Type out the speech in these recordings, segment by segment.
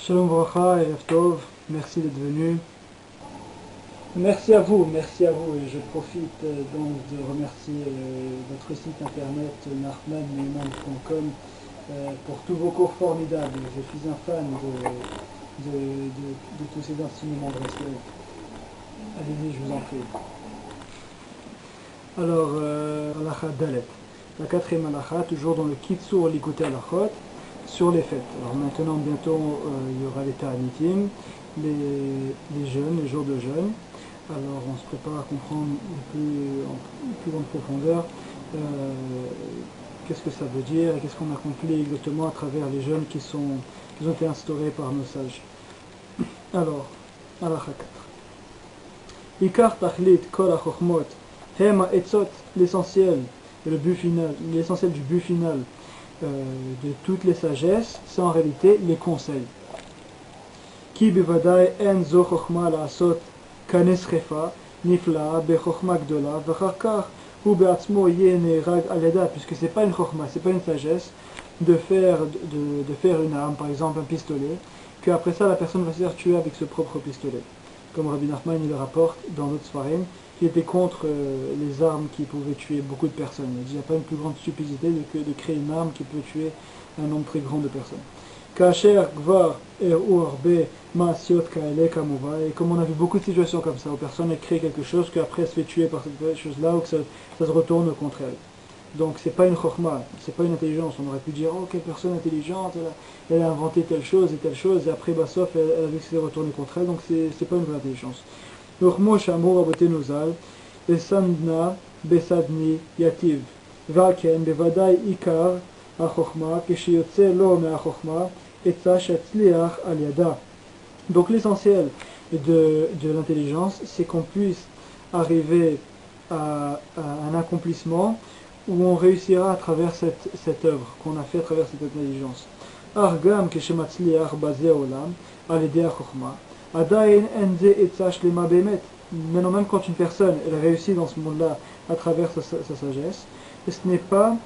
Shalom Bracha et Erev Tov, merci d'être venu. Merci à vous et je profite donc de remercier votre site internet nachmanneyman.com pour tous vos cours formidables. Je suis un fan de tous ces enseignements de respect. Allez-y, je vous en prie. Alors, Halakha Dalet, la quatrième Halakha, toujours dans le Kitsur Likutei Halachot, sur les fêtes. Alors maintenant, bientôt, il y aura les Ta'anitim, les jeûnes, les jours de jeûne. Alors on se prépare à comprendre en plus grande profondeur qu'est-ce que ça veut dire et qu'est-ce qu'on accomplit exactement à travers les jeûnes qui ont été instaurés par nos sages. Alors, Halakha 4. Ikar tachlit kol ha-chokhmot hem ha-etzot, l'essentiel et le but final, l'essentiel du but final de toutes les sagesses, c'est en réalité les conseils. Ki bivadai en zo chokhma la'asot kanes refa nifla bechokhma gdola v'charkar ou be'atzmo yeh rag al-yada, puisque c'est pas une chokhma, c'est pas une sagesse de faire une arme, par exemple un pistolet, qu'après ça la personne va se faire tuer avec ce propre pistolet. Comme Rabbi Nachman il le rapporte dans d'autres Sfarim, qui était contre les armes qui pouvaient tuer beaucoup de personnes. Il dit qu'il n'y a pas une plus grande stupidité de créer une arme qui peut tuer un nombre très grand de personnes. Kacher gvar er'u arbe ma'asiot kaele kamuva, et comme on a vu beaucoup de situations comme ça, où personne a créé quelque chose, qu'après elle se fait tuer par cette chose-là, ou que ça se retourne contre elle. Donc c'est pas une chokhma, c'est pas une intelligence. On aurait pu dire, oh quelle personne intelligente, elle a inventé telle chose, et après Bassof, elle a vu que c'était retourné contre elle, donc c'est pas une vraie intelligence. Urmo shamour abotenu zal, esandna besadni yativ, vaken bevadai ikar ha-chokhma, keshiyotze lo me-ha-chokhma, etza shatzliach al-yada. Donc l'essentiel de l'intelligence, c'est qu'on puisse arriver à un accomplissement où on réussira à travers cette œuvre qu'on a fait à travers cette intelligence. Argam keshematzliach bazeh olam al-yedei ha-chokhma. Maintenant, même quand une personne elle réussit dans ce monde-là à travers sa sagesse, ce n'est pas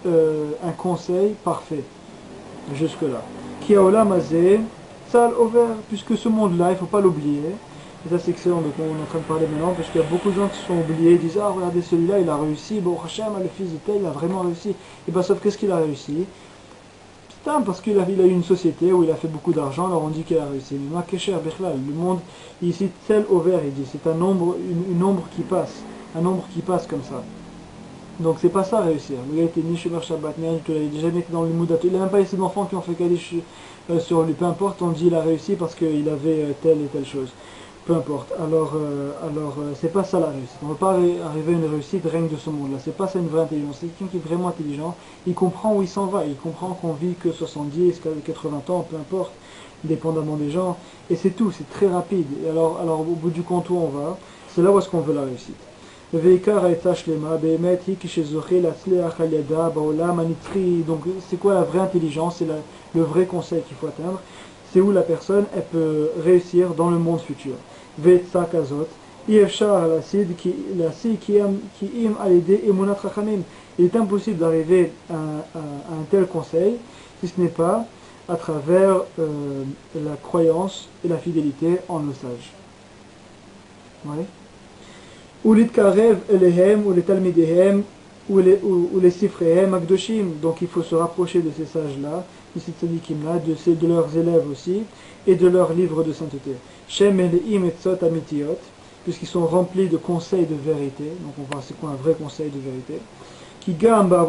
un conseil parfait jusque-là. Qui a olam azeh tzal over, puisque ce monde-là, il ne faut pas l'oublier. Et ça c'est excellent, donc on est en train de parler maintenant, parce qu'il y a beaucoup de gens qui sont oubliés, ils disent ah regardez celui-là il a réussi, bon Hachem, le fils de tel il a vraiment réussi. Et bien sauf qu'est-ce qu'il a réussi? Parce qu'il a eu une société où il a fait beaucoup d'argent, alors on dit qu'il a réussi. Mais le monde, ici, tel au vert, il dit, c'est un nombre, une ombre qui passe, un nombre qui passe comme ça. Donc c'est pas ça réussir. Le gars était ni Shomer Shabbat, ni il n'a jamais été dans le Moudato. Il n'a même pas essayé d'enfants qui ont fait Kaddish sur lui. Peu importe, on dit il a réussi parce qu'il avait telle et telle chose. Peu importe. Alors c'est pas ça la réussite. On ne va pas arriver à une réussite règne de ce monde-là. C'est pas ça une vraie intelligence. C'est quelqu'un qui est vraiment intelligent. Il comprend où il s'en va. Il comprend qu'on vit que 70, 80 ans, peu importe, dépendamment des gens. Et c'est tout. C'est très rapide. Et alors au bout du compte où on va, c'est là où est-ce qu'on veut la réussite. Donc c'est quoi la vraie intelligence? C'est le vrai conseil qu'il faut atteindre. C'est où la personne elle peut réussir dans le monde futur. Il est impossible d'arriver à un tel conseil si ce n'est pas à travers la croyance et la fidélité en nos sages. Ouais. Donc il faut se rapprocher de ces sages-là, de ces tzadikim-là, de leurs élèves aussi, et de leurs livres de sainteté. Puisqu'ils sont remplis de conseils de vérité. Donc on voit c'est quoi un vrai conseil de vérité. Puisque même dans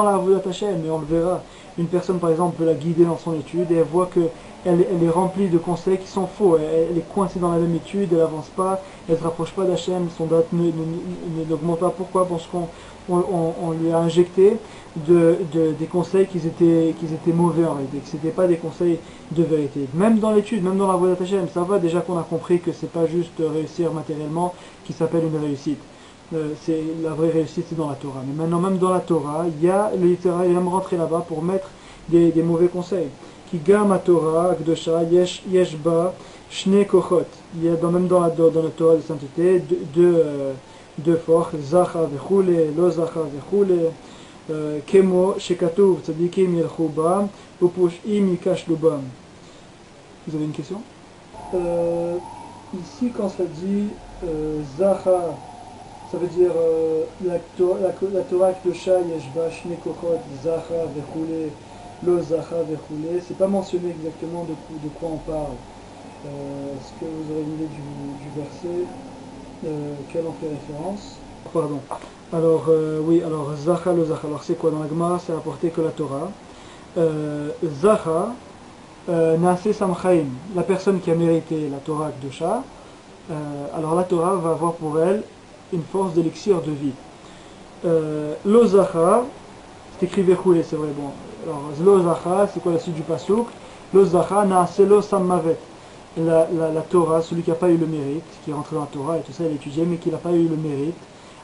la avodat Hashem, et on le verra, une personne par exemple peut la guider dans son étude et elle voit que elle est remplie de conseils qui sont faux, elle est coincée dans la même étude, elle n'avance pas, elle ne se rapproche pas d'Hachem, son date n'augmente pas. Pourquoi? Parce qu'on lui a injecté des conseils qui étaient mauvais en réalité, que ce n'étaient pas des conseils de vérité. Même dans l'étude, même dans la voie d'Hachem, ça va déjà qu'on a compris que c'est pas juste réussir matériellement qui s'appelle une réussite. C'est la vraie réussite, c'est dans la Torah. Mais maintenant, même dans la Torah, il y a le littéral, il aime rentrer là-bas pour mettre des mauvais conseils. Qui gam Torah, Gdosha, Yeshba, Shne Kochot. Il y a même dans la Torah de sainteté deux fois, Zacha vechule, lo Zacha vechule, Kemo shekatuv tzadikim yelchu bam, upushim yikashlu bam. Vous avez une question? Ici, quand ça dit Zacha, ça veut dire la Torah Kedosha yeshba shne kochot Zacha vechule, lo Zacha vechule. C'est pas mentionné exactement de quoi on parle. Est-ce que vous aurez une idée du verset quel en fait référence? Pardon. Alors, oui, alors Zacha lo Zacha. Alors, c'est quoi dans la Gemara? C'est rapporté que la Torah. Zacha, Naase Samchaim, la personne qui a mérité la Torah Kedosha, alors la Torah va avoir pour elle une force d'élixir de vie. Lo Zacha, c'est écrit Vechule, c'est vrai, bon. Alors, Lo Zacha, c'est quoi la suite du pasuk? Lo Zacha, Naase lo Sammavet. La Torah, celui qui n'a pas eu le mérite, qui est rentré dans la Torah et tout ça, il a étudié, mais qui n'a pas eu le mérite.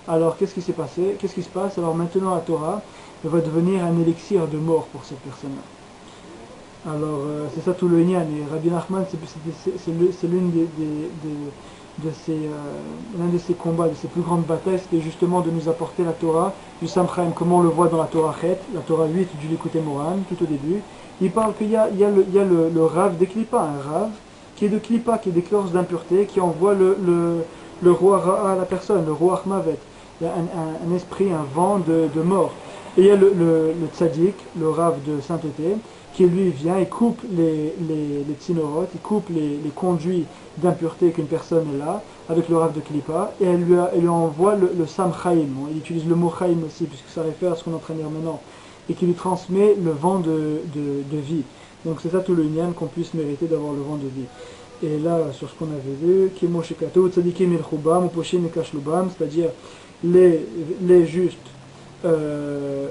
Alors, qu'est-ce qui s'est passé? Qu'est-ce qui se passe? Alors, maintenant, la Torah va devenir un élixir de mort pour cette personne-là. Alors, c'est ça tout le Inyan. Et Rabbi Nachman, c'est l'une l'un de ses combats, de ses plus grandes batailles, c'était justement de nous apporter la Torah du Samchaim, comme on le voit dans la Torah Chet, la Torah 8 du Likutei Moran, tout au début. Il parle qu'il y a le Rav des Klippa, un Rav qui est de Klippa, qui est d'écorce d'impureté, qui envoie le roi Ra'a à la personne, le roi Mavet. Il y a un esprit, un vent de mort. Et il y a le tzaddik, le Rav de sainteté, qui lui vient et coupe les tsinorotes, il coupe les conduits d'impureté qu'une personne est là, avec le Rav de Klippa, et elle lui envoie le Sam Chaim. Il utilise le mot Chaim aussi, puisque ça réfère à ce qu'on est en train de dire maintenant, et qui lui transmet le vent de vie. Donc c'est ça tout le lien qu'on puisse mériter d'avoir le vent de vie. Et là, sur ce qu'on avait vu, Kemo shekato tzadikim yelchu bam, uposhim yikashlu bam, c'est-à-dire les justes vont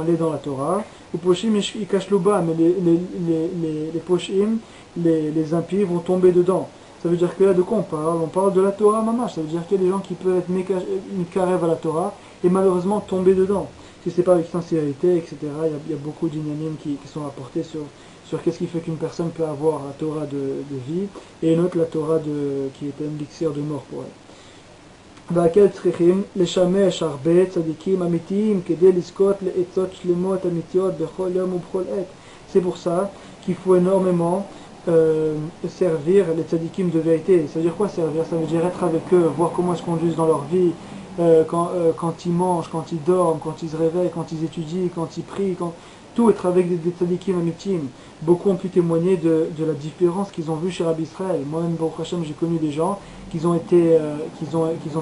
aller dans la Torah, uposhim yikashlu bam, mais les poshim, les impies vont tomber dedans. Ça veut dire que là, de quoi on parle? On parle de la Torah mamash. Ça veut dire qu'il y a des gens qui peuvent être mikarev à la Torah et malheureusement tomber dedans. Si c'est pas avec sincérité, etc. Il y a beaucoup d'inyanim qui sont apportés sur qu'est-ce qui fait qu'une personne peut avoir la Torah de vie et une autre la Torah qui est un élixir de mort pour elle. C'est pour ça qu'il faut énormément servir les tzadikim de vérité. Ça veut dire quoi servir? Ça veut dire être avec eux, voir comment ils se conduisent dans leur vie, quand ils mangent, quand ils dorment, quand ils se réveillent, quand ils étudient, quand ils prient, tout être avec des tzadikim amitim. Beaucoup ont pu témoigner de la différence qu'ils ont vue chez Rabbi Israël. Moi-même, Baruch Hashem, j'ai connu des gens qui ont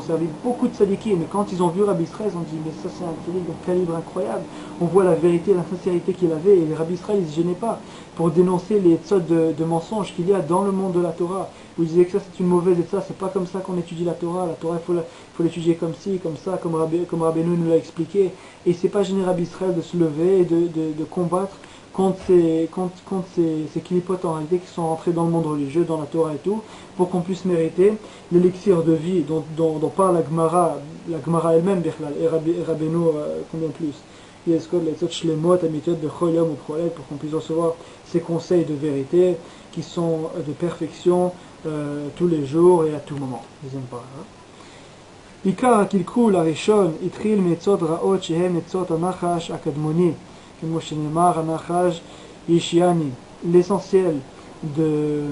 servi beaucoup de tzadikim, mais quand ils ont vu Rabbi Israël, ils ont dit mais ça c'est un tzadik d'un calibre incroyable. On voit la vérité, la sincérité qu'il avait, et Rabbi Israël il ne se gênait pas pour dénoncer les tzod de mensonges qu'il y a dans le monde de la Torah, où il disait que ça c'est une mauvaise et ça c'est pas comme ça qu'on étudie la Torah il faut l'étudier comme ci, comme ça, comme Rabbeinu nous l'a expliqué, et c'est pas gêné Rabbi Israël de se lever et de combattre contre ces clipotes en réalité qui sont rentrés dans le monde religieux, dans la Torah et tout, pour qu'on puisse mériter l'élixir de vie dont parle la Gemara elle-même, et Rabbeinu combien plus. Pour qu'on puisse recevoir ces conseils de vérité qui sont de perfection tous les jours et à tout moment. Deuxième paragraphe. עיקר הקלקול הראשון התחיל מעצות רעות שהן עצות הנחש הקדמוני, כמו שנאמר הנחש ישיאני. L'essentiel de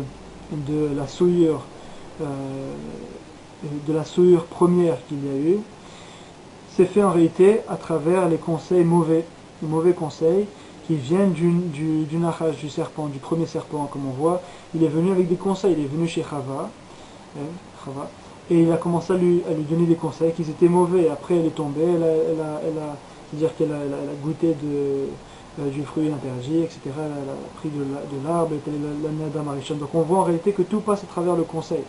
la souillure première qu'il y a eu, c'est fait en réalité à travers les conseils mauvais, les mauvais conseils qui viennent du nachash, du serpent, du premier serpent, comme on voit. Il est venu avec des conseils, il est venu chez Chava, et il a commencé à lui donner des conseils qui étaient mauvais. Après elle est tombée, c'est-à-dire qu'elle a goûté du fruit interdit, etc. Elle a pris de l'arbre, elle était la Nadam Arishon. Donc on voit en réalité que tout passe à travers le conseil.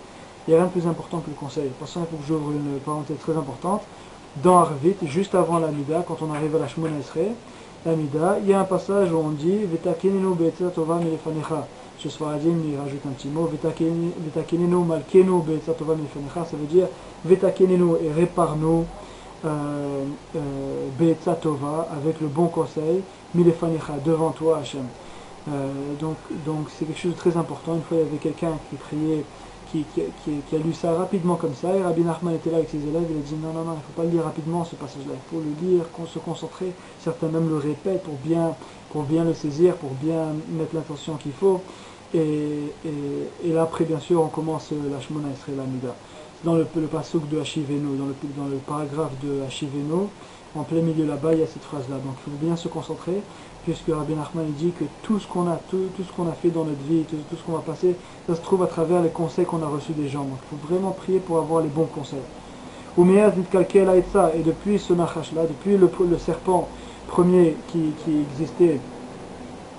Il n'y a rien de plus important que le conseil. Pour ça, il faut que j'ouvre une parenthèse très importante. Dans Arvit, juste avant la Mida, quand on arrive à la Shmona Esrei, la Mida, il y a un passage où on dit Vetakenenu be'etzat tova milefanecha. Chez Sfaradim, il rajoute un petit mot Vetakenenu malkenu be'etzat tova milefanecha. Ça veut dire Vetakenenu et répare-nous be'etzat tova avec le bon conseil milefanecha devant toi Hachem. Donc c'est quelque chose de très important. Une fois il y avait quelqu'un qui priait qui a lu ça rapidement comme ça, et Rabbi Nachman était là avec ses élèves, il a dit non, il ne faut pas le lire rapidement ce passage-là, il faut le lire, se concentrer, certains même le répètent pour bien le saisir, pour bien mettre l'attention qu'il faut, et là après bien sûr on commence la Shmona Esrei Lamida. Dans le pasuk de Hashivenu, dans le paragraphe de Hashivenu, en plein milieu là-bas, il y a cette phrase-là. Donc il faut bien se concentrer, puisque Rabbi Nachman dit que tout ce qu'on a fait dans notre vie, tout ce qu'on va passer, ça se trouve à travers les conseils qu'on a reçus des gens. Donc il faut vraiment prier pour avoir les bons conseils. Et depuis ce Nachash-là, depuis le serpent premier qui existait,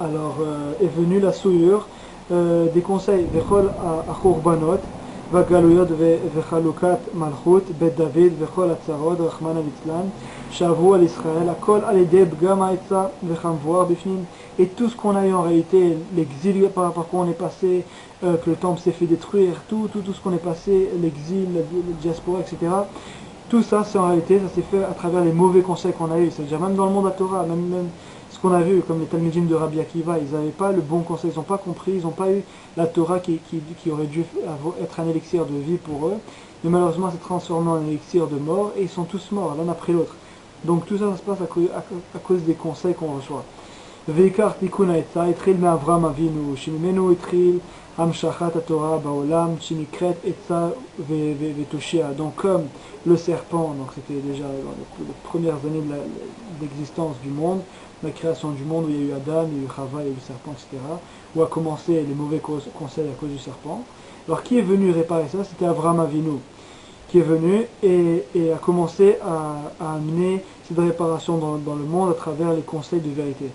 alors est venue la souillure des conseils. Vechol achurbanot, והגלויות וחלוקת מלכות בית דוד וכל הצרות רחמנא ליצלן שעברו על ישראל הכל על ידי פגם העצה וכמבואר בפנים. Et tout ce qu'on a eu en réalité, l'exil par quoi on est passé, que le temple s'est fait détruire, tout ce qu'on est passé, l'exil, la diaspora, etc. Tout ça, c'est en réalité, ça s'est fait à travers les mauvais conseils qu'on a eu. C'est-à-dire même dans le monde à Torah, même ce qu'on a vu, comme les Talmidim de Rabbi Akiva, ils n'avaient pas le bon conseil, ils n'ont pas compris, ils n'ont pas eu la Torah qui aurait dû être un élixir de vie pour eux. Mais malheureusement, c'est transformé en élixir de mort, et ils sont tous morts, l'un après l'autre. Donc tout ça, ça se passe à cause des conseils qu'on reçoit. Veikar tikun ha'etza, itchil me'Avram Avinu, shemimenu itchil hamshachat haTorah ba'olam, shenikret etza ve'toshia. Donc comme le serpent, donc c'était déjà dans les premières années de l'existence du monde, la création du monde où il y a eu Adam, il y a eu Chava, il y a eu le serpent, etc., où a commencé les mauvais conseils à cause du serpent. Alors qui est venu réparer ça? C'était Avram Avinu, qui est venu et a commencé à amener cette réparation dans le monde à travers les conseils de vérité.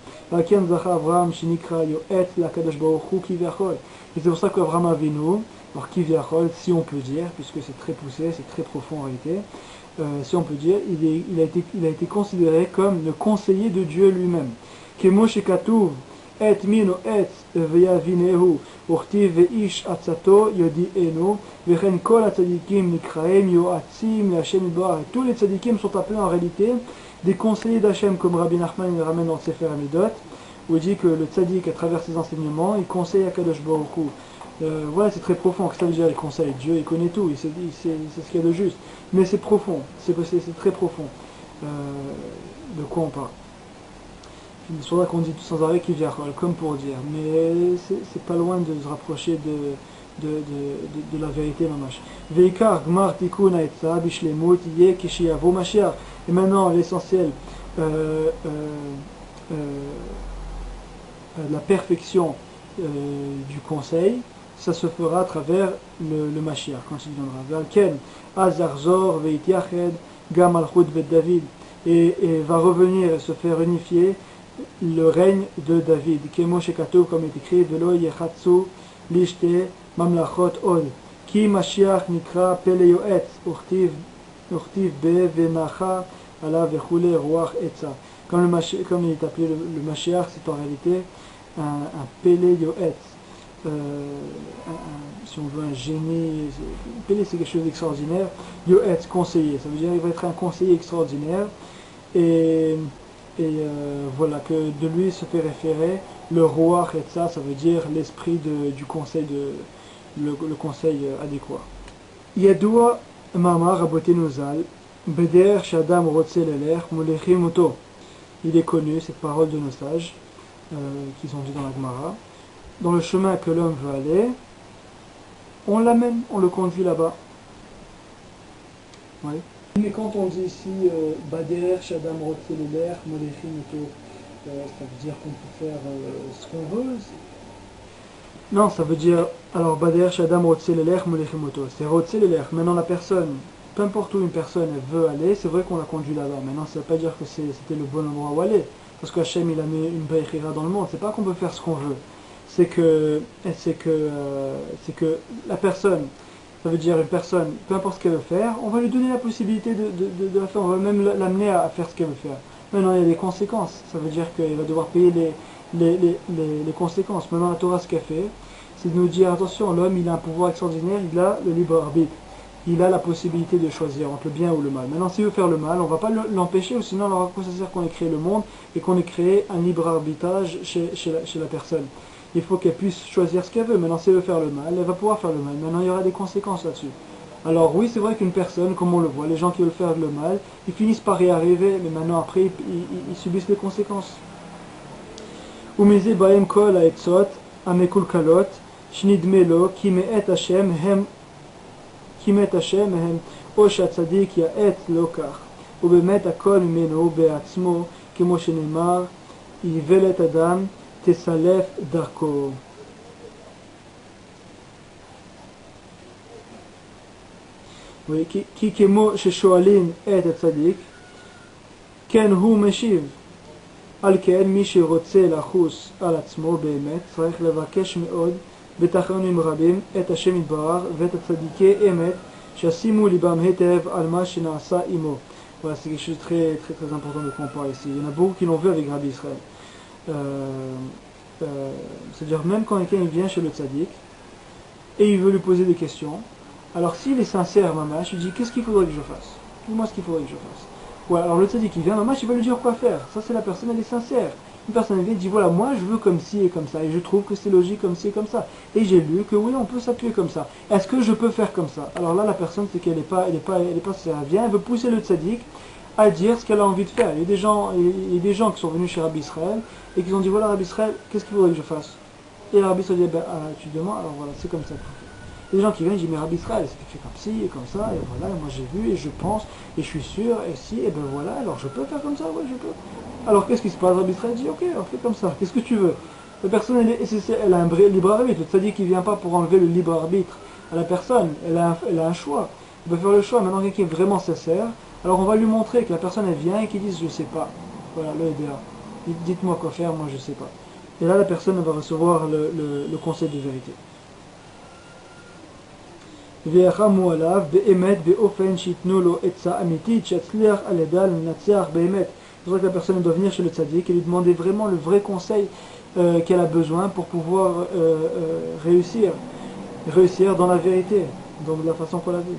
Et c'est pour ça qu'Avram Avinu, alors Kivyachol, si on peut dire, puisque c'est très poussé, c'est très profond en réalité, si on peut dire, il a été considéré comme le conseiller de Dieu lui-même. Kemo shekatuv et mino et veyavinehu urtiv veish atzato yodienu vechen kol atzadikim nikraem yoatzim l'Hashem yitbarach. Tous les tzadikim sont appelés en réalité des conseillers d'Hashem, comme Rabbi Nachman le ramène dans le Sefer Amidot, où il dit que le tzadik, à travers ses enseignements, il conseille à Kadosh Baruch Hu. Voilà, c'est très profond. Ça veut dire il conseille Dieu, il connaît tout, c'est ce qu'il y a de juste. Mais c'est profond, c'est très profond. De quoi on parle? C'est pour ça qu'on dit tout sans arrêt qu'il vient, comme pour dire. Mais c'est pas loin de se rapprocher de la vérité mamash. Veikar gmar tikun ha'etza bishlemut yeh kishiyavo Mashiach. Et maintenant l'essentiel, la perfection du conseil, ça se fera à travers le Mashiach quand il viendra. Velken azarzor veitiached gam malchut bet David, et va revenir et se faire unifier le règne de David. Kemo shekatuv, comme est écrit, velo yechatsu lishte mamlachot od ki Mashiach nikra pele yoetz urtiv be venacha ala vechule ruach etza. Comme il est appelé le Mashiach, c'est en réalité un pele yoetz. Si on veut un génie, Pélé c'est quelque chose d'extraordinaire, Yoetz, conseiller, ça veut dire qu'il va être un conseiller extraordinaire, et voilà, que de lui se fait référer le roi Etza, ça veut dire l'esprit du conseil, le conseil adéquat. Yadoua Mama Rabotenu Zal, Beder Shadam Rotze Leler, Molechim Oto. Il est connu, cette parole de nos sages, qui sont dit dans la Gemara. Dans le chemin que l'homme veut aller, on l'amène, on le conduit là-bas. Oui. Mais quand on dit ici Bader, Shadam, Rotzeler, Molechim, ça veut dire qu'on peut faire ce qu'on veut. Non, ça veut dire, alors Bader, Shadam, Rotzeler, Molechim, c'est Rotzeler. Maintenant la personne, peu importe où une personne veut aller, c'est vrai qu'on la conduit là-bas. Maintenant ça ne veut pas dire que c'était le bon endroit où aller. Parce qu'Hachem il a mis une Beichira dans le monde, c'est pas qu'on peut faire ce qu'on veut. C'est que la personne, ça veut dire une personne, peu importe ce qu'elle veut faire, on va lui donner la possibilité de la faire, on va même l'amener à faire ce qu'elle veut faire. Maintenant il y a des conséquences, ça veut dire qu'il va devoir payer les conséquences. Maintenant la Torah, ce qu'elle fait, c'est de nous dire attention, l'homme il a un pouvoir extraordinaire, il a le libre arbitre, il a la possibilité de choisir entre le bien ou le mal. Maintenant s'il veut faire le mal, on ne va pas l'empêcher, ou sinon alors à quoi ça sert qu'on ait créé le monde et qu'on ait créé un libre arbitrage chez la personne. il faut qu'elle puisse choisir ce qu'elle veut. Maintenant, si elle veut faire le mal, elle va pouvoir faire le mal. Maintenant, il y aura des conséquences là-dessus. Alors oui, c'est vrai qu'une personne, comme on le voit, les gens qui veulent faire le mal, ils finissent par y arriver, mais maintenant, après, ils subissent les conséquences. Umizi baem kol ha'etzot amekulkalot shnidme lo ki me'et Hashem hem או שהצדיק יעט לא כך, ובאמת הכל ממנו בעצמו, כמו שנאמר, איוולת אדם תסלף דרכו. כי כמו ששואלים את הצדיק, כן הוא משיב. על כן מי שרוצה לחוס על עצמו באמת, צריך לבקש מאוד בתחנונים רבים את השם יתברך ואת הצדיקי אמת, Shasimu libam hetev alma shenasa imo. Voilà, c'est quelque chose de très, très, très important de comprendre ici. Il y en a beaucoup qui l'ont vu avec Rabbi Israël. C'est-à-dire, même quand quelqu'un vient chez le tzaddik et il veut lui poser des questions, alors s'il est sincère, mamash, il dit qu'est-ce qu'il faudrait que je fasse? Dis-moi ce qu'il faudrait que je fasse. Ouais, alors le tzaddik il vient, mamash, il va lui dire quoi faire. Ça, c'est la personne, elle est sincère. Une personne vient et dit voilà, moi je veux comme ci et comme ça, et je trouve que c'est logique comme ci et comme ça. Et j'ai lu que oui, on peut s'appuyer comme ça. Est-ce que je peux faire comme ça? Alors là, la personne, c'est qu'elle n'est pas sincère. Elle vient, elle veut pousser le tzaddik à dire ce qu'elle a envie de faire. Il y a des gens qui sont venus chez Rabbi Israël et qui ont dit voilà, Rabbi Israël, qu'est-ce qu'il faudrait que je fasse? Et Rabbi Israël dit tu demandes, alors voilà, c'est comme ça. Il y a des gens qui viennent et disent mais Rabbi Israël, c'est fait comme ci et comme ça, et voilà, et moi j'ai vu et je pense et je suis sûr, et si, et ben voilà, alors je peux faire comme ça, oui, je peux. Alors qu'est-ce qui se passe? Rabbi Israël dit ok, on fait comme ça, qu'est-ce que tu veux? La personne elle a un vrai libre arbitre, le tzaddik qui ne vient pas pour enlever le libre arbitre à la personne, elle a un choix, elle peut faire le choix. Maintenant quelqu'un qui est vraiment sincère, alors on va lui montrer que la personne elle vient et qu'il dise je sais pas, voilà le EDA, dites-moi quoi faire, moi je sais pas. Et là la personne elle va recevoir le conseil de vérité. ויחמו עליו באמת באופן שיתנו לו עצה אמיתית שיצליח על ידה לנצח באמת. C'est vrai que la personne doit venir chez le tzaddik et lui demander vraiment le vrai conseil qu'elle a besoin pour pouvoir réussir dans la vérité, dans la façon qu'on l'a vu.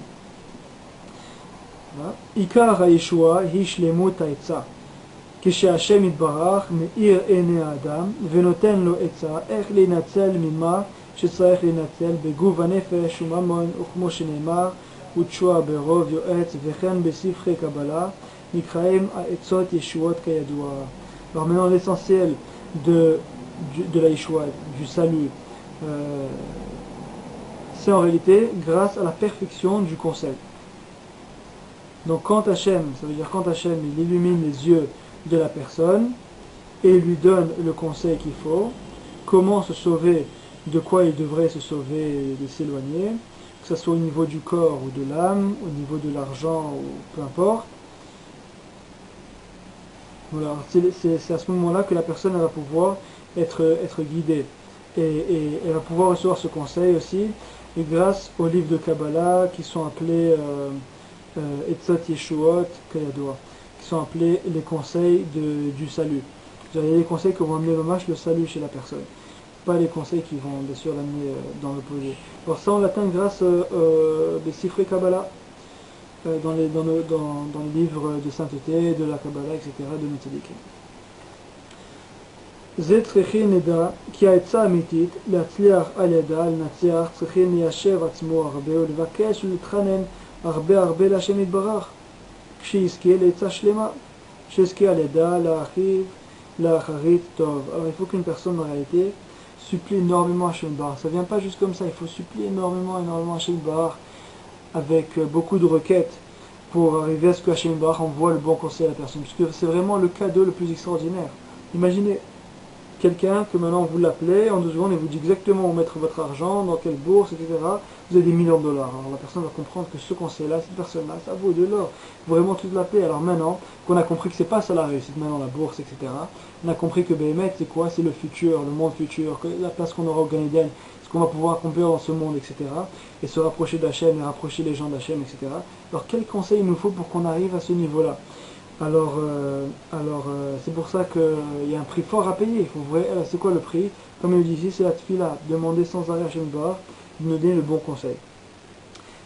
עיקר הישועה היא שלמות העצה. כשהשם יתברך מאיר עיני האדם ונותן לו עצה איך להינצל ממה שצריך להינצל בגוף הנפש וממון, וכמו שנאמר ותשועה ברוב יועץ וכן בספרי קבלה נקראים העצות ישועות כידוע. Alors maintenant l'essentiel de la Yeshua, du salut, c'est en réalité grâce à la perfection du conseil. Donc quand Hachem, ça veut dire quand Hachem il illumine les yeux de la personne et lui donne le conseil qu'il faut, comment se sauver, de quoi il devrait se sauver et de s'éloigner, que ce soit au niveau du corps ou de l'âme, au niveau de l'argent ou peu importe. Voilà, c'est à ce moment-là que la personne elle va pouvoir être guidée et elle va pouvoir recevoir ce conseil aussi, et grâce aux livres de Kabbalah qui sont appelés Etzot Yeshuot Kayadua, qui sont appelés les conseils du salut. Il y a des conseils qui vont amener le salut chez la personne, pas les conseils qui vont bien sûr l'amener dans l'opposé. Alors ça on l'atteint grâce des Sifrei Kabbalah, dans les livres de sainteté, de la Kabbalah, etc., de nos tzadikim. זה צריכים נדע כי העצה האמיתית להצליח על ידה לנצח צריכים ליישב עצמו הרבה ולבקש ולהתחנן הרבה להשם יתברך כשיזכה לעצה שלמה שיזכה על ידה לאחרית טוב. Alors il faut qu'une personne en réalité supplie énormément Hashem Yitbarach. Ça vient pas juste comme ça, il faut supplier énormément Hashem Yitbarach avec beaucoup de requêtes pour arriver à ce que Hashem Yitbarach envoie le bon conseil à la personne, puisque c'est vraiment le cadeau le plus extraordinaire. Imaginez quelqu'un que maintenant vous l'appelez en 2 secondes et vous dit exactement où mettre votre argent, dans quelle bourse, etc. Vous avez des millions de dollars. Alors la personne va comprendre que ce conseil-là, cette personne-là, ça vaut de l'or. Vraiment toute la paix. Alors maintenant qu'on a compris que c'est pas ça la réussite, maintenant la bourse, etc. On a compris que Béhémet, c'est quoi? C'est le futur, le monde futur, que la place qu'on aura au Gan Eden, ce qu'on va pouvoir accomplir dans ce monde, etc. Et se rapprocher d'Hachem et rapprocher les gens d'Hachem, etc. Alors quel conseil il nous faut pour qu'on arrive à ce niveau-là? Alors c'est pour ça qu'il y a un prix fort à payer. C'est quoi le prix? Comme il dit ici, c'est la tfila, demander sans arrêt à Hashem Yitbarach de nous donner le bon conseil.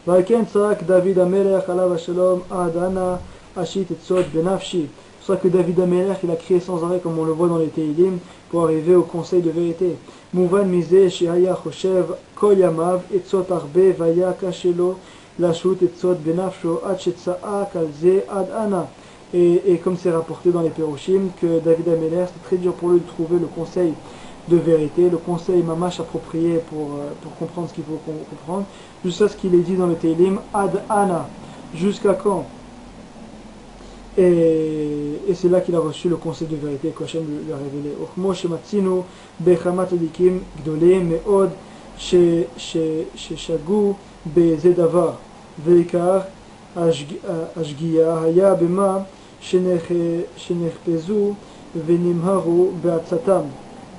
ועל כן צעק דוד המלך עליו השלום עד אנה אשית עצות בנפשי C'est pour ça que David Ameler, il a crié sans arrêt, comme on le voit dans les Teilim, pour arriver au conseil de vérité. Mouvan Mizeh, Shehaya Choshev, Kol Yamav, Etzot Arbe, Vaya Kashelo, Lashut Etzot Benafsho, Ad Shetzaak, Alze, Ad Ana. Et comme c'est rapporté dans les Pérochim, que David Ameler, c'est très dur pour lui de trouver le conseil de vérité, le conseil mamash approprié pour comprendre ce qu'il faut comprendre, jusqu'à ce qu'il est dit dans le Teilim, Ad Ana, jusqu'à quand? Et c'est là qu'il a reçu le conseil de vérité qu'Hachem lui a révélé. Ochmo shematzinu bechamat tzadikim gdolim me'od sheshagou bezedavar veikar ashgiya haya bema shenechpezu venimharu be'atzatam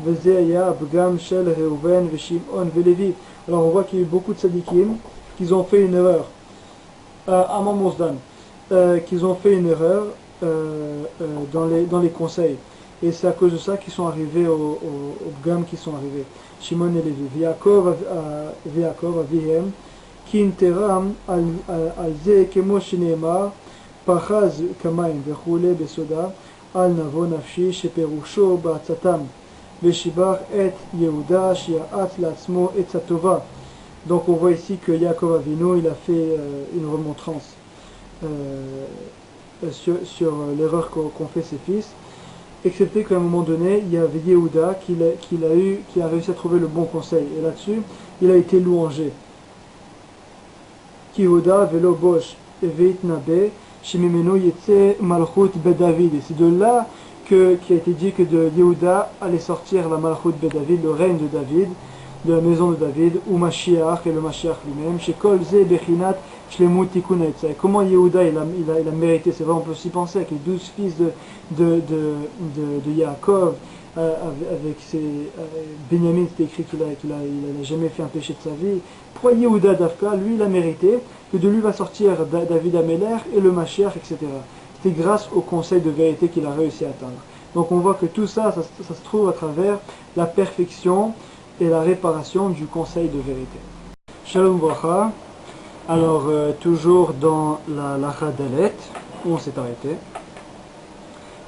veze haya b'gam shel Reuven v'Shimon v'Levi. Alors on voit qu'il y a eu beaucoup de tzadikim qui ont fait une erreur. Amon Mosdan. Qu'ils ont fait une erreur dans les conseils. Et c'est à cause de ça qu'ils sont arrivés au Bgam qui sont arrivés. Shimon et Lévi. Viakov avihem, kinteram al-ze kemo shineemar, pachaz kamaim vechule besoda, al navo nafshi sheperusho ba'atzatam, veshibach et Yehuda shi'at la'atzmo etzatova. Donc on voit ici que Yaakov Avinu, il a fait une remontrance sur l'erreur qu'ont fait ses fils, excepté qu'à un moment donné il y avait Yehuda qui a réussi à trouver le bon conseil, et là-dessus il a été louangé. Yehuda velo bosh eveit nabe shemimeno yetze malchut bedavid, et c'est de là qui a été dit que de Yehuda allait sortir la malchut bedavid, le règne de David, de la maison de David, ou Mashiach, et le Mashiach lui-même, chez Kol Ze Bechinat Shlemut Tikkun Ha'etzah. Comment Yehuda il a mérité, c'est vrai, on peut s'y penser, avec les 12 fils de Yaakov, avec ses Benjamin, c'était écrit qu'il a jamais fait un péché de sa vie. Pourquoi Yehuda Dafka, lui, il a mérité que de lui va sortir David Ameler et le Mashiach, etc. C'était grâce au conseil de vérité qu'il a réussi à atteindre. Donc on voit que tout ça se trouve à travers la perfection et la réparation du conseil de vérité. Shalom Bracha. Alors, toujours dans la Lacha Dalet, où on s'est arrêté,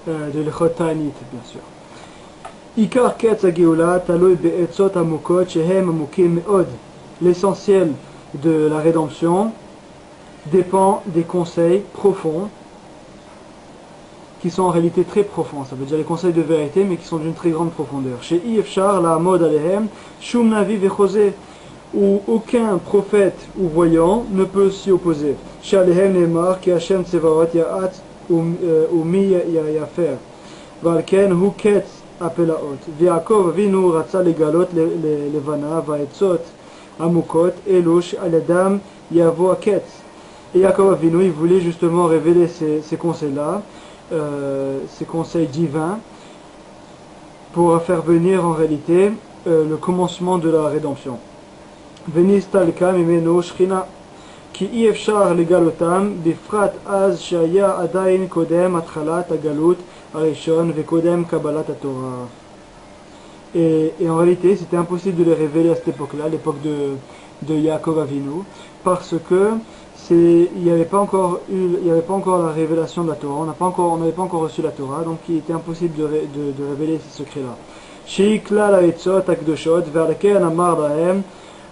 de l'Echot Ta'anit, bien sûr. Ikar Ketz HaGeula Taloy Be'etzot Amukot Shehem Amukim Me'od. L'essentiel de la rédemption dépend des conseils profonds, qui sont en réalité très profonds. Ça veut dire les conseils de vérité, mais qui sont d'une très grande profondeur. Chez Ifshar, la mode alehem, Shum Navi Vechosé, où aucun prophète ou voyant ne peut s'y opposer. Chez Alehem Neymar, qui Hashem Tsevaot Ya'at, ou Mi Yafer. Valken Hu Ketz Apelaot. Viakov Vinu Ratsa Legalot Levana, Vaetzot Amukot, Elush Aladam Yavo Ketz. Et Yaakov Avinu, il voulait justement révéler ces conseils-là, ces conseils divins, pour faire venir en réalité le commencement de la rédemption. Venis talka mimeno shchina ki ifshar legalotam bifrat az shaya adain kodem atchalat agalut arishon vekodem kabbalat Torah. Et en réalité, c'était impossible de les révéler à cette époque-là, l'époque de Yaakov Avinu, parce que il n'y avait pas encore la révélation de la Torah, on n'avait pas encore reçu la Torah, donc il était impossible de révéler ces secrets-là. Sheikla la etzot akdoshot verleken amar lahem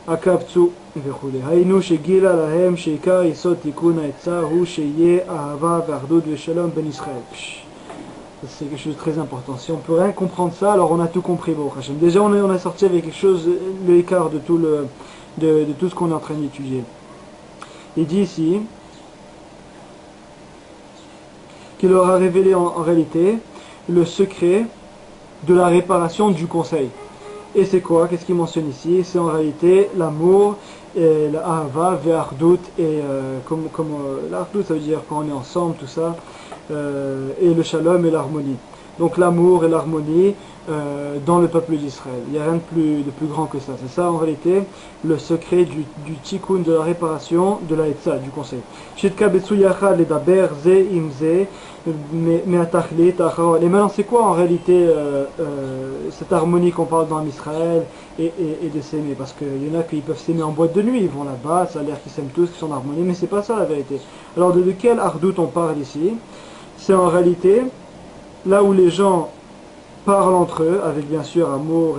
akavtsu vechule. Haynu shegila lahem sheikar yisod tikun ha'etzah hu sheye ahava ve'achdut ve'shalom ben Israël. C'est quelque chose de très important. Si on peut rien comprendre ça, alors on a tout compris. Bon, déjà on est sorti avec quelque chose, le écart de tout ce qu'on est en train d'étudier. Il dit ici qu'il leur a révélé en réalité le secret de la réparation du conseil. Et c'est quoi? Qu'est-ce qu'il mentionne ici? C'est en réalité l'amour, la ahava, ve'achdut, et l'achdut ça veut dire quand on est ensemble, tout ça, et le shalom et l'harmonie. Donc l'amour et l'harmonie dans le peuple d'Israël. Il n'y a rien de plus grand que ça. C'est ça en réalité le secret du tikkun, de la réparation de la Etzah, du conseil. Et maintenant c'est quoi en réalité cette harmonie qu'on parle dans Israël et de s'aimer? Parce qu'il y en a qui peuvent s'aimer en boîte de nuit, ils vont là-bas, ça a l'air qu'ils s'aiment tous, qu'ils sont en harmonie, mais c'est pas ça la vérité. Alors de quel ardout on parle ici? C'est en réalité là où les gens parlent entre eux, avec bien sûr amour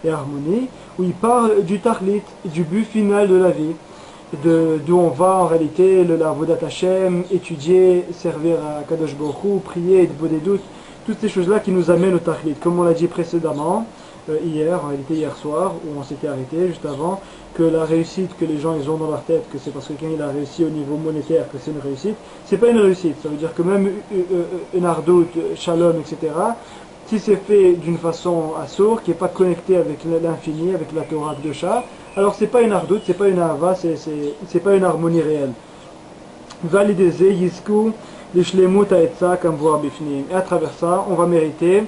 et harmonie, où ils parlent du tahlit, du but final de la vie, d'où on va en réalité, le Avodat Hashem, étudier, servir à Kadosh Baruch Hu, prier, être beau des doutes, toutes ces choses-là qui nous amènent au tahlit. Comme on l'a dit précédemment, hier, en réalité hier soir, où on s'était arrêté juste avant, que la réussite que les gens ils ont dans leur tête, que c'est parce que quelqu'un il a réussi au niveau monétaire que c'est une réussite, c'est pas une réussite. Ça veut dire que même une ardout, shalom, etc., si c'est fait d'une façon assour, qui n'est pas connecté avec l'infini, avec la Torah de Shah, alors c'est pas une ardout, c'est pas une ahava, c'est pas une harmonie réelle. Valideze yisku l'ishlemut ha'etza kamvoar bifnim. Et à travers ça, on va mériter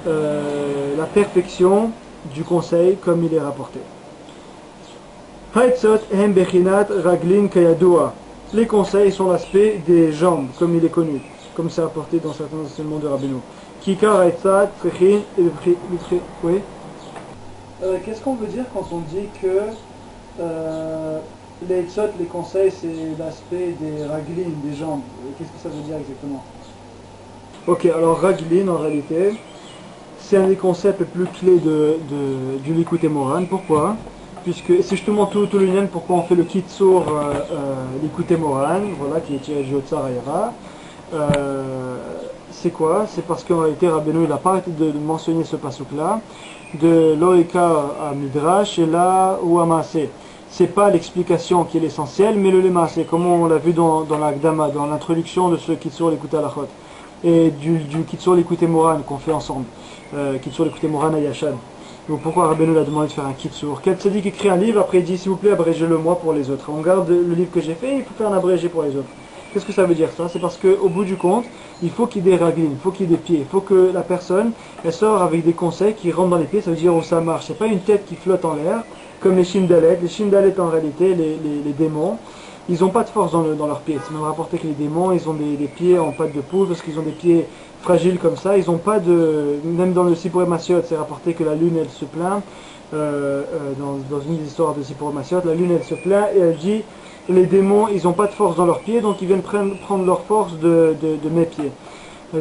la perfection du conseil comme il est rapporté. Ha'etzot hem bechinat raglin kayadua. Les conseils sont l'aspect des jambes, comme il est connu, comme c'est rapporté dans certains enseignements de Rabbeinu. Kikar ha'etzat trechin oui. Qu'est-ce qu'on veut dire quand on dit que les etzot, les conseils, c'est l'aspect des raglin, des jambes? Qu'est-ce que ça veut dire exactement? Ok, alors raglin en réalité, c'est un des concepts les plus clés du Likutei Moharan. Pourquoi? Puisque c'est justement tout le lien pourquoi on fait le Kitsur Likutei Moharan, voilà, qui est tiré du Yotzar Ha'era. C'est quoi? C'est parce qu'en réalité Rabbeinu il n'a pas arrêté de mentionner ce pasuk-là, de l'Oika à Midrash et là ou à Maaseh. C'est pas l'explication qui est l'essentiel, mais le Lemaaseh, comme on l'a vu dans la Gdama, dans l'introduction de ce Kitsur Likutei Halachot et du Kitsur Likutei Moharan qu'on fait ensemble, Kitsur Likutei Moharan à Yashan. Donc pourquoi Rabbeinu a demandé de faire un Kitsur? Quel tzaddik écrit un livre, après il dit s'il vous plaît abrégez-le moi pour les autres. On garde le livre que j'ai fait, il faut faire un abrégé pour les autres. Qu'est-ce que ça veut dire ça? C'est parce qu'au bout du compte, il faut qu'il y ait des raglim, il faut qu'il y ait des pieds, il faut que la personne elle sort avec des conseils qui rentrent dans les pieds, ça veut dire où ça marche. C'est pas une tête qui flotte en l'air, comme les Shindalet. Les Shindalet en réalité, les démons, ils n'ont pas de force dans leurs pieds. C'est même rapporté que les démons, ils ont des pieds en pâte de poule, parce qu'ils ont des pieds fragiles comme ça, ils n'ont pas de... Même dans le Sipurei Massiot, c'est rapporté que la lune, elle se plaint, dans une des histoires de Sipurei Massiot, la lune, elle se plaint et elle dit... Les démons, ils n'ont pas de force dans leurs pieds, donc ils viennent prendre leur force de mes pieds.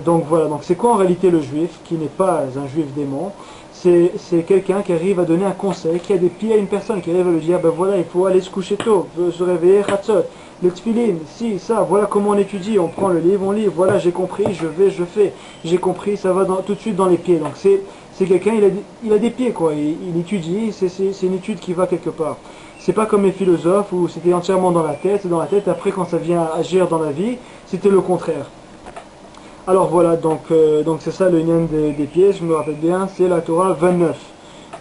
Donc voilà, donc c'est quoi en réalité le juif, qui n'est pas un juif démon? C'est quelqu'un qui arrive à donner un conseil, qui a des pieds à une personne, qui arrive à lui dire, ben voilà, il faut aller se coucher tôt, se réveiller, chatzot, le tfilin, si, ça, voilà comment on étudie, on prend le livre, on lit, voilà, j'ai compris, je fais, j'ai compris, ça va tout de suite dans les pieds. Donc c'est quelqu'un, il a des pieds, quoi, il étudie, c'est une étude qui va quelque part. C'est pas comme les philosophes où c'était entièrement dans la tête, après quand ça vient agir dans la vie, c'était le contraire. Alors voilà, donc c'est ça le lien des pieds, je me rappelle bien, c'est la Torah 29.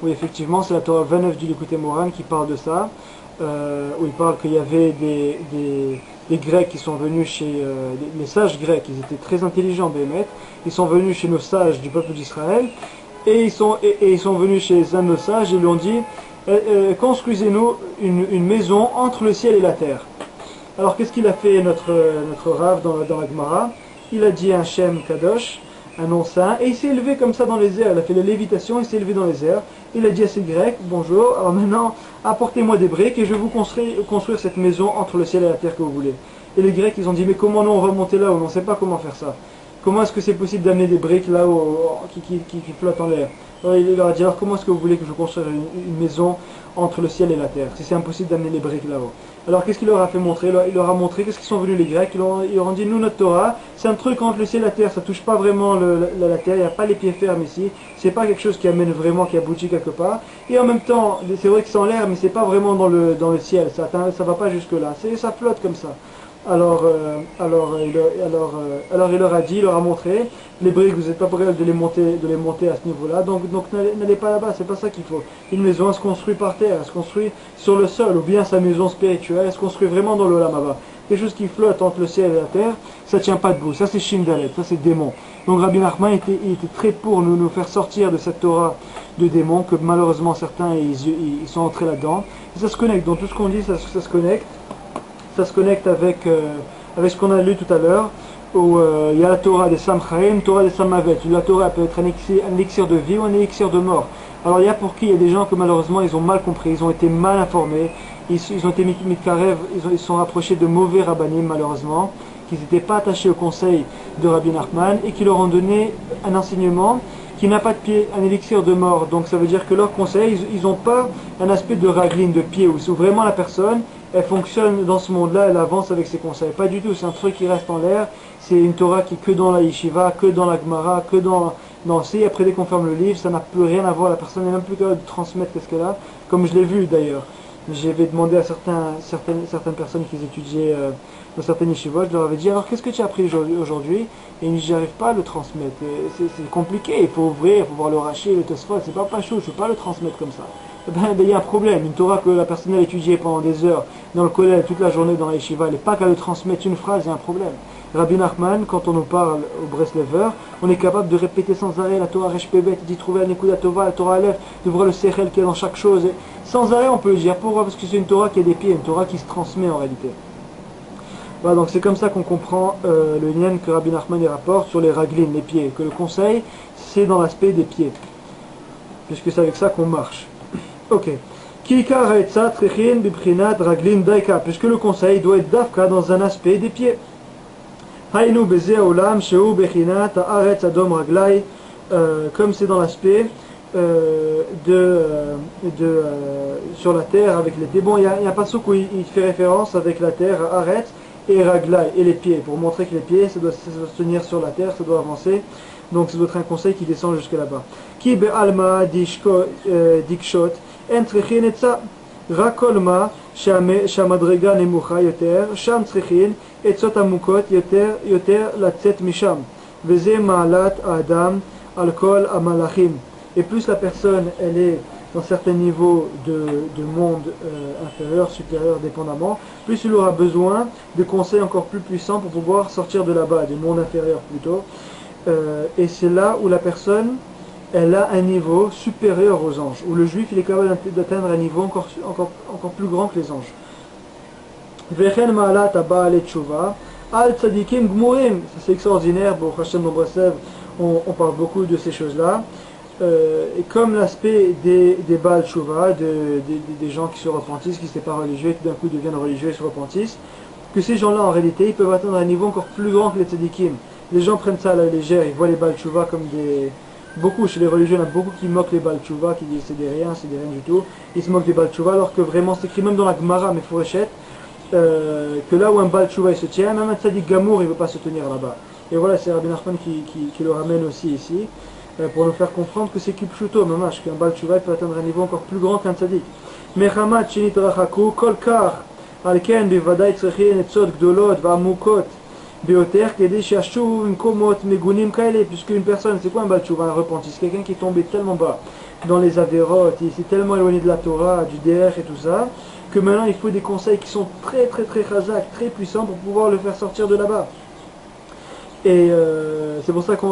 Oui, effectivement, c'est la Torah 29 du Likutei Moharan qui parle de ça, où il parle qu'il y avait des Grecs qui sont venus chez les sages grecs, ils étaient très intelligents, Bémet, ils sont venus chez nos sages du peuple d'Israël, et ils sont venus chez un de nos sages et ils lui ont dit construisez-nous une maison entre le ciel et la terre. Alors qu'est-ce qu'il a fait notre Rav dans la Gemara? Il a dit un Shem Kadosh, un nom saint, et il s'est élevé comme ça dans les airs. Il a fait la lévitation, il s'est élevé dans les airs. Il a dit à ses Grecs, bonjour, alors maintenant apportez-moi des briques et je vais vous construire cette maison entre le ciel et la terre que vous voulez. Et les Grecs ils ont dit mais comment nous on va monter là où on ne sait pas comment faire ça? Comment est-ce que c'est possible d'amener des briques là qui flottent en l'air? Alors il leur a dit alors comment est-ce que vous voulez que je construise une maison entre le ciel et la terre si c'est impossible d'amener les briques là-haut? Alors qu'est-ce qu'il leur a fait montrer? Il leur a montré qu'est-ce qu'ils sont venus les Grecs, ils leur ont dit nous notre Torah c'est un truc entre le ciel et la terre, ça touche pas vraiment la terre, il n'y a pas les pieds fermes ici, c'est pas quelque chose qui amène vraiment, qui aboutit quelque part, et en même temps c'est vrai que c'est en l'air mais c'est pas vraiment dans le ciel, ça va pas jusque là, ça flotte comme ça. Alors il leur a dit, il leur a montré, les briques vous n'êtes pas prêts de les monter à ce niveau-là, donc n'allez pas là-bas, c'est pas ça qu'il faut. Une maison elle se construit par terre, elle se construit sur le sol, ou bien sa maison spirituelle, elle se construit vraiment dans l'Olam Haba. Quelque chose qui flotte entre le ciel et la terre, ça tient pas debout, ça c'est Shindalet, ça c'est démon. Donc Rabbi Nachman était très pour nous faire sortir de cette Torah de démons, que malheureusement certains ils sont entrés là-dedans, et ça se connecte, dans tout ce qu'on dit ça se connecte. Ça se connecte avec ce qu'on a lu tout à l'heure, où il y a la Torah des Samchaim, Torah des Samavet. La Torah peut être un élixir de vie ou un élixir de mort. Alors il y a pour qui? Il y a des gens que malheureusement ils ont mal compris, ils ont été mal informés, ils ont été mitkarev, ils sont rapprochés de mauvais rabbanim malheureusement, qui n'étaient pas attachés au conseil de Rabbi Nachman et qui leur ont donné un enseignement qui n'a pas de pied, un élixir de mort. Donc ça veut dire que leurs conseils, ils n'ont pas un aspect de ragline, de pied, où vraiment la personne, elle fonctionne dans ce monde-là, elle avance avec ses conseils. Pas du tout, c'est un truc qui reste en l'air, c'est une Torah qui est que dans la yeshiva, que dans la Gemara, que dans si après dès qu'on ferme le livre, ça n'a plus rien à voir, la personne n'est même plus capable de transmettre ce qu'elle a, comme je l'ai vu d'ailleurs. J'avais demandé à certaines personnes qui étudiaient dans certaines yeshivot, je leur avais dit alors qu'est-ce que tu as appris aujourd'hui? Et ils me disent j'arrive pas à le transmettre, c'est compliqué, il faut ouvrir, il faut voir le Rashi, le Tosfot, c'est pas chaud, je peux pas le transmettre comme ça. Ben, il y a un problème, une Torah que la personne a étudiée pendant des heures dans le collège, toute la journée dans la yeshiva, elle n'est pas qu'à le transmettre une phrase, il y a un problème. Rabbi Nachman, quand on nous parle au Breslever, on est capable de répéter sans arrêt la Torah Resh Pebet, d'y trouver la Nekuda Tova, la Torah Aleph, de voir le Sechel qui est dans chaque chose. Et sans arrêt, on peut le dire. Pourquoi? Parce que c'est une Torah qui a des pieds, une Torah qui se transmet en réalité. Voilà, donc c'est comme ça qu'on comprend le lien que Rabbi Nachman y rapporte sur les raglines, les pieds. Que le conseil, c'est dans l'aspect des pieds. Puisque c'est avec ça qu'on marche. Ok. Kikar ha'etza trechin bibchinat raglin daika. Puisque le conseil doit être dafka dans un aspect des pieds. Haïnu bezeh olam sheu bechinat haaretz adom raglai, comme c'est dans l'aspect sur la terre avec les pieds. Bon, il y a un passage où il fait référence avec la terre, haaretz et raglai, et les pieds, pour montrer que les pieds, ça doit se tenir sur la terre, ça doit avancer. Donc ça doit être un conseil qui descend jusque là-bas. Ki be'alma dikshot en trechin etza rakol ma שהמדרגה נמוכה יותר, שם צריכים עצות עמוקות יותר לצאת משם, וזה מעלת האדם על כל המלאכים. Et plus la personne elle est dans certains niveaux de monde inférieur, supérieur, dépendamment, plus il aura besoin de conseils encore plus puissants pour pouvoir sortir de là-bas, du monde inférieur plutôt. Et c'est là où la personne elle a un niveau supérieur aux anges, où le juif il est capable d'atteindre un niveau encore plus grand que les anges. Vechen ma'alat haba tshuva al tzadikim gmurim. C'est extraordinaire, Baruch Hashem dans Breslev, on parle beaucoup de ces choses-là. Et comme l'aspect des Baal Tshuva, des gens qui se repentissent, qui n'étaient pas religieux, et tout d'un coup deviennent religieux et se repentissent, que ces gens-là en réalité ils peuvent atteindre un niveau encore plus grand que les tzadikim. Les gens prennent ça à la légère, ils voient les Baal Tshuva comme des... Beaucoup, chez les religieux, il y en a beaucoup qui moquent les Baal Tshuva, qui disent c'est des rien du tout. Ils se moquent des Baal Tshuva, alors que vraiment c'est écrit même dans la Gemara, mais Fourchet, que là où un Baal Tshuva il se tient, même un Tzadik Gamour il ne veut pas se tenir là-bas. Et voilà, c'est Rabbi Nachman qui le ramène aussi ici, pour nous faire comprendre que c'est Kipchuto, mamash, qu'un Baal Tshuva peut atteindre un niveau encore plus grand qu'un Tzadik. Mechamat Shinit Rachaku, Kol Kar, Alken, Bivadai Trechin, Etzot Gdolot, Vamukot. Puisque une personne, c'est quoi un Baal Tshuva, un repentis? C'est quelqu'un qui est tombé tellement bas dans les avérotes, il s'est tellement éloigné de la Torah, du DR et tout ça, que maintenant il faut des conseils qui sont très chazak, très puissants pour pouvoir le faire sortir de là-bas. Et c'est pour ça que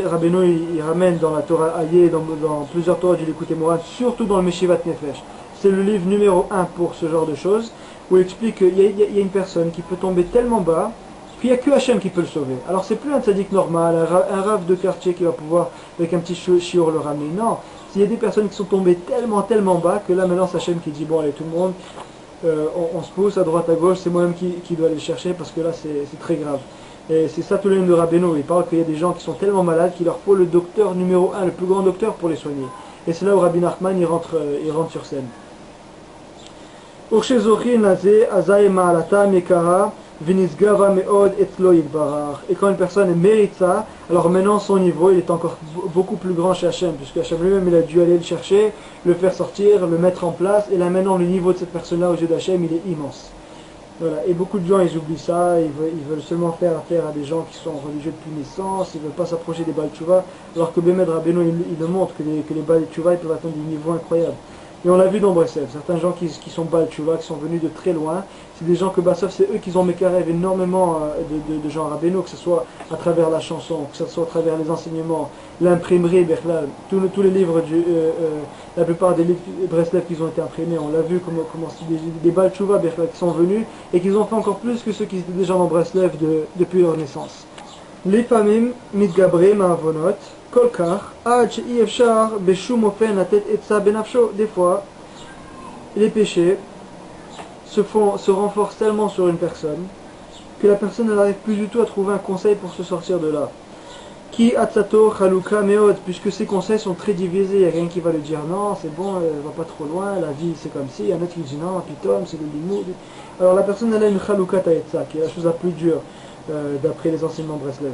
Rabbeinu il ramène dans la Torah Hayé, dans plusieurs Torahs du Likutei Moharan, surtout dans le Meshivat Nefesh. C'est le livre numéro 1 pour ce genre de choses, où il explique qu'il y a une personne qui peut tomber tellement bas qu'il n'y a que Hachem qui peut le sauver. Alors c'est plus un tzaddik normal, un rave de quartier qui va pouvoir, avec un petit chiour, le ramener. Non, il y a des personnes qui sont tombées tellement bas que là maintenant c'est Hachem qui dit bon allez tout le monde, on se pousse à droite à gauche, c'est moi-même qui dois aller chercher parce que là c'est très grave. Et c'est ça tout le nom de Rabbeinu, il parle qu'il y a des gens qui sont tellement malades qu'il leur faut le docteur numéro 1, le plus grand docteur pour les soigner. Et c'est là où Rabbi Nachman il rentre sur scène. Et quand une personne mérite ça, alors maintenant son niveau il est encore beaucoup plus grand chez Hachem, puisque Hachem lui-même il a dû aller le chercher, le faire sortir, le mettre en place, et là maintenant le niveau de cette personne-là aux yeux d'Hachem il est immense. Voilà. Et beaucoup de gens ils oublient ça, ils veulent seulement faire affaire à des gens qui sont religieux depuis naissance, ils ne veulent pas s'approcher des Baal Tshuva, alors que Bémed Rabbeinu il le montre que les Baal Tshuva ils peuvent atteindre des niveaux incroyables. Et on l'a vu dans Breslev, certains gens qui sont Baal Tshuva, qui sont venus de très loin, c'est des gens que Bassof, c'est eux qui ont mécarev énormément de gens à Rabbeinu, que ce soit à travers la chanson, que ce soit à travers les enseignements, l'imprimerie, tous les livres, la plupart des livres Breslev qui ont été imprimés, on l'a vu comment des Baal Tshuva qui sont venus et qui ont fait encore plus que ceux qui étaient déjà dans Breslev depuis leur naissance. Les famim mitgabrim avonot. Des fois, les péchés se renforcent tellement sur une personne que la personne n'arrive plus du tout à trouver un conseil pour se sortir de là. Qui atsato chaluka meod, puisque ces conseils sont très divisés, il y a quelqu'un qui va lui dire non, c'est bon, va pas trop loin, la vie c'est comme ci, il y en a un autre qui dit non, pitom, c'est le limoud. Alors la personne elle a une chaluka taetza, qui est la chose la plus dure, d'après les enseignements de Breslev.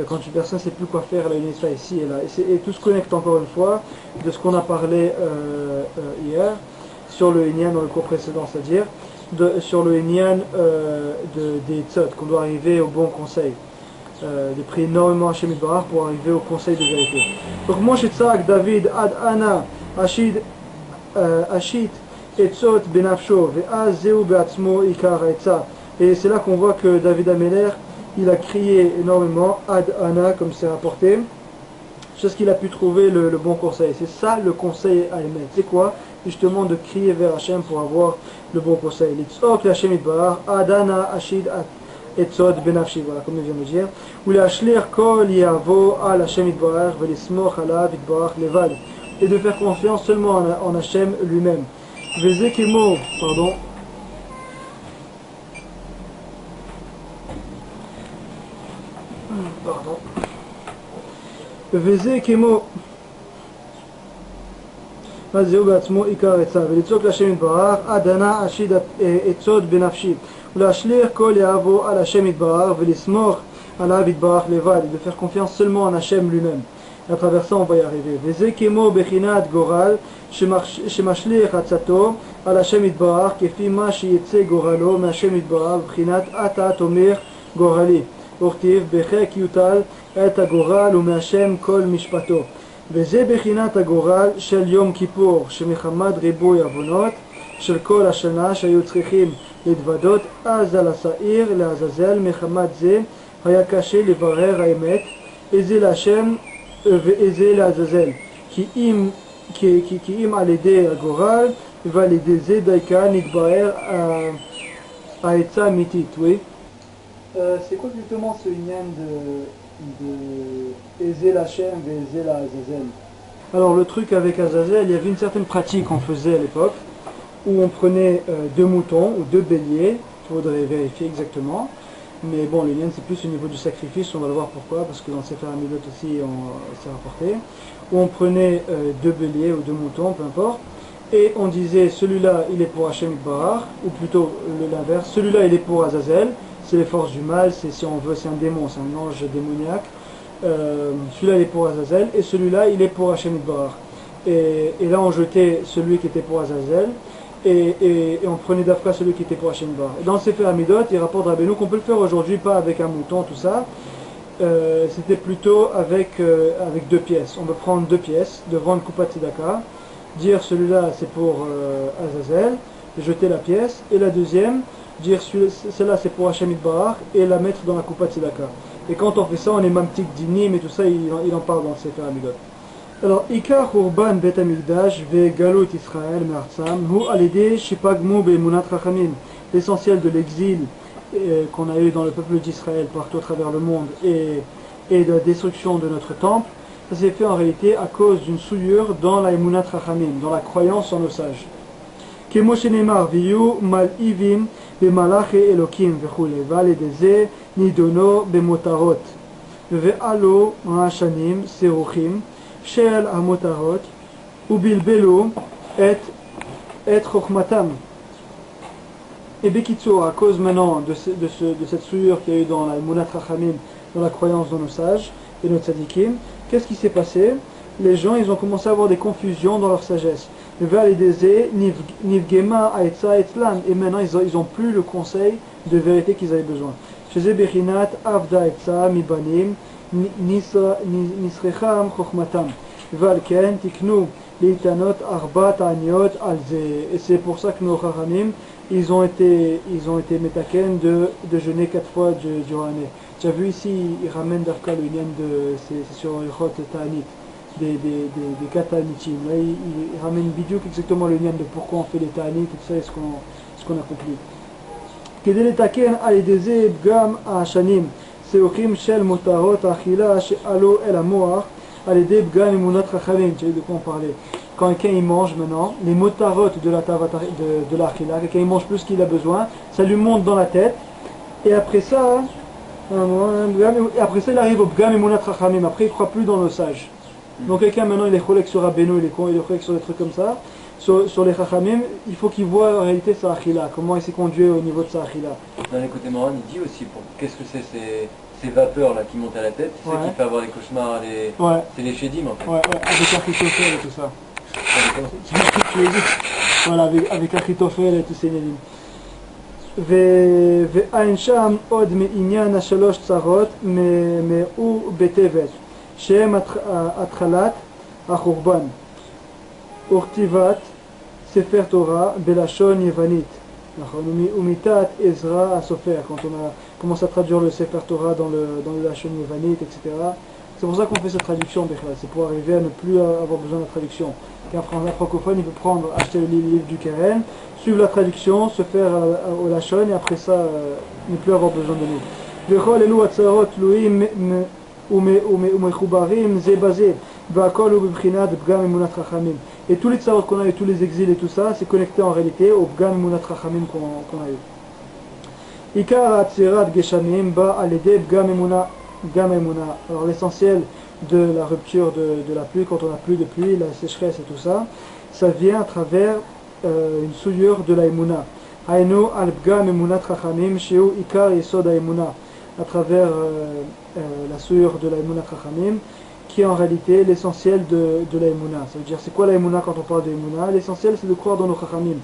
Quand une personne ne sait plus quoi faire, elle a une état ici et là. Et tout se connecte encore une fois de ce qu'on a parlé hier sur le Inyan dans le cours précédent, c'est-à-dire sur le Inyan des tzot, qu'on doit arriver au bon conseil. De prier énormément Hashem Yitbarach pour arriver au conseil de vérité. Donc moi je tzak David ad ana ashit etzot benafsho ve'az zeu be'atzmo ikar etza. Et c'est là qu'on voit que David Améler il a crié énormément ad ana comme c'est rapporté, c'est ce qu'il a pu trouver le bon conseil. C'est ça le conseil à émettre. C'est quoi? Justement de crier vers Hashem pour avoir le bon conseil. Litzok l'Hashem Yitbarach ad ana ashit etzot benafshi, voilà, comme il vient de dire. Ou l'ashlir kol yavo al Hashem Yitbarach velismoch alav Yitbarach levad. Et de faire confiance seulement en Hashem lui-même. Vezekemo, pardon. Vezekemo. זהו בעצמו עיקר עצה, ולצעוק להשם יתברך, עדנה אשיד עצות בנפשי, ולהשליך כל יהבו על השם יתברך, ולסמוך עליו יתברך לבד, et de faire confiance seulement en Hachem lui-même. Et à travers ça, on va y arriver. וזה כמו בחינת גורל, שמשליך עצתו על השם יתברך, כפי מה שיצא גורלו מהשם יתברך, בחינת אתה תומך גורלי. וכתיב, בחק יוטל את הגורל ומהשם כל משפטו. וזה בחינת הגורל של יום כיפור, שמחמת ריבוי עוונות של כל השנה שהיו צריכים להתוודות אז על השעיר לעזאזל, מחמת זה היה קשה לברר האמת, איזה להשם ואיזה לעזאזל, כי אם על ידי הגורל ועל ידי זה דייקה נתברר העצה האמיתית. Oui. C'est quoi exactement ce lien de Ezel Hashem et Ezel Azazel? Alors le truc avec Azazel, il y avait une certaine pratique qu'on faisait à l'époque où on prenait deux moutons ou deux béliers, il faudrait vérifier exactement, mais bon le lien c'est plus au niveau du sacrifice, on va le voir pourquoi, parce que dans Sefer Hamidot aussi c'est rapporté, où on prenait deux béliers ou deux moutons, peu importe, et on disait celui-là il est pour Hashem Yitbarach, ou plutôt l'inverse, celui-là il est pour Azazel, c'est les forces du mal, c'est, si on veut, c'est un démon, c'est un ange démoniaque. Celui-là il est pour Azazel et celui-là il est pour Hashem Yitbarach. Et là on jetait celui qui était pour Azazel et on prenait d'Afka celui qui était pour Hashem Yitbarach. Et dans le Sefer Hamidot, il rapporte Rabbeinu qu'on peut le faire aujourd'hui, pas avec un mouton, tout ça. C'était plutôt avec deux pièces. On peut prendre deux pièces devant le Kupat Tzedaka, dire celui-là c'est pour Azazel, jeter la pièce, et la deuxième, dire celle-là c'est pour Hashem Yitbarach et la mettre dans la Kupat Tzedaka. Et quand on fait ça, on est mamtik dinim et tout ça, il en parle dans le Sefer Hamidot. Alors, Ikar Urban Bet Hamikdash ve Galut Israël Me'artzam hu alideh shipagmu be'emunat chachamim. L'essentiel de l'exil qu'on a eu dans le peuple d'Israël partout à travers le monde et de la destruction de notre temple, ça s'est fait en réalité à cause d'une souillure dans la emunat chachamim, dans la croyance en nos sages. Kemo shenemar viyu mal'ivim במלאכי אלוקים וכולי, ועל ידי זה נידונו במותרות ועלו השנים סירוכים של המותרות ובלבלו את חוכמתם. Et Bekitsour, à cause maintenant de cette souillure qu'il y a eu dans la Emunat Chachamim, dans la croyance dans nos sages et nos tzadikim, qu'est-ce qui s'est passé? Les gens ils ont commencé à avoir des confusions dans leur sagesse. Et maintenant ils n'ont plus le conseil de vérité qu'ils avaient besoin. Chez Bechinat Avda Etza Mibanim Nisrecham Chochmatam Valken Tiknu Leitanot Arbat Aniot Alze. Et c'est pour ça que nos Chachamim ils ont été metaken de jeûner 4 fois durant l'année. Tu as vu ici, il ramène d'Afka le lien c'est sur Yechot Ta'anit. Des katanitim. Là, il ramène une vidéo exactement le lien de pourquoi on fait les ta'anit, tout ça, et ce qu'on a compris. כדי לתקן על ידי זה פגם השנים, סירוכים של מותרות האכילה שעלו אל המוח על ידי פגם אמונות חכמים. Tu sais de quoi on parlait. Quand quelqu'un il mange maintenant, les motarot de l'achila, quelqu'un il mange plus qu'il a besoin, ça lui monte dans la tête, Et après ça, et après ça il arrive au Bgam Emunat Chachamim, après il ne croit plus dans le sage. Donc quelqu'un maintenant il est cholèque sur Rabbeinu, il est cholèque sur des trucs comme ça, sur les Chachamim, il faut qu'il voit en réalité sa achila, comment il s'est conduit au niveau de sa achila. Dans les côtés Moran, il dit aussi, qu'est-ce que c'est ces vapeurs là qui montent à la tête, c'est ça qui fait avoir les cauchemars, c'est les chédim en fait. Ouais, avec Achitophel et tout ça. Voilà, avec Achitophel et tous ces nélim. ואין שם עוד מעניין השלוש צרות מאו בטבת שהם התחלת החורבן וכתיבת ספר תורה בלשון יוונית ומיתת עזרא הסופר quand on a commencé à traduire le Sefer Torah dans le lashon yévanite, etc. C'est pour ça qu'on fait cette traduction, c'est pour arriver à ne plus avoir besoin de la traduction. Qu'un francophone, il peut acheter le livre du Keren, suivre la traduction, se faire au lashon, et après ça, ne plus avoir besoin de livre. V'chol elu atzarot tluim umechubarim ze baze, v'akol hu b'bchinat b'gam emunat chachamim. Et tous les tzarot qu'on a eu, tous les exils et tout ça, c'est connecté en réalité au b'gam emunat chachamim qu'on a eu. Ikar atzirat geshamim ba alede b'gam emunat. Alors l'essentiel de la rupture de la pluie, quand on n'a plus de pluie, la sécheresse et tout ça, ça vient à travers une souillure de la emuna. Aïno al-bgam emunat chachamim sheu ikar yesod emuna, à travers la souillure de la emunat chachamim, qui est en réalité l'essentiel de la emuna. Ça veut dire, c'est quoi la emuna quand on parle de emuna? L'essentiel, c'est de croire dans nos chachamim,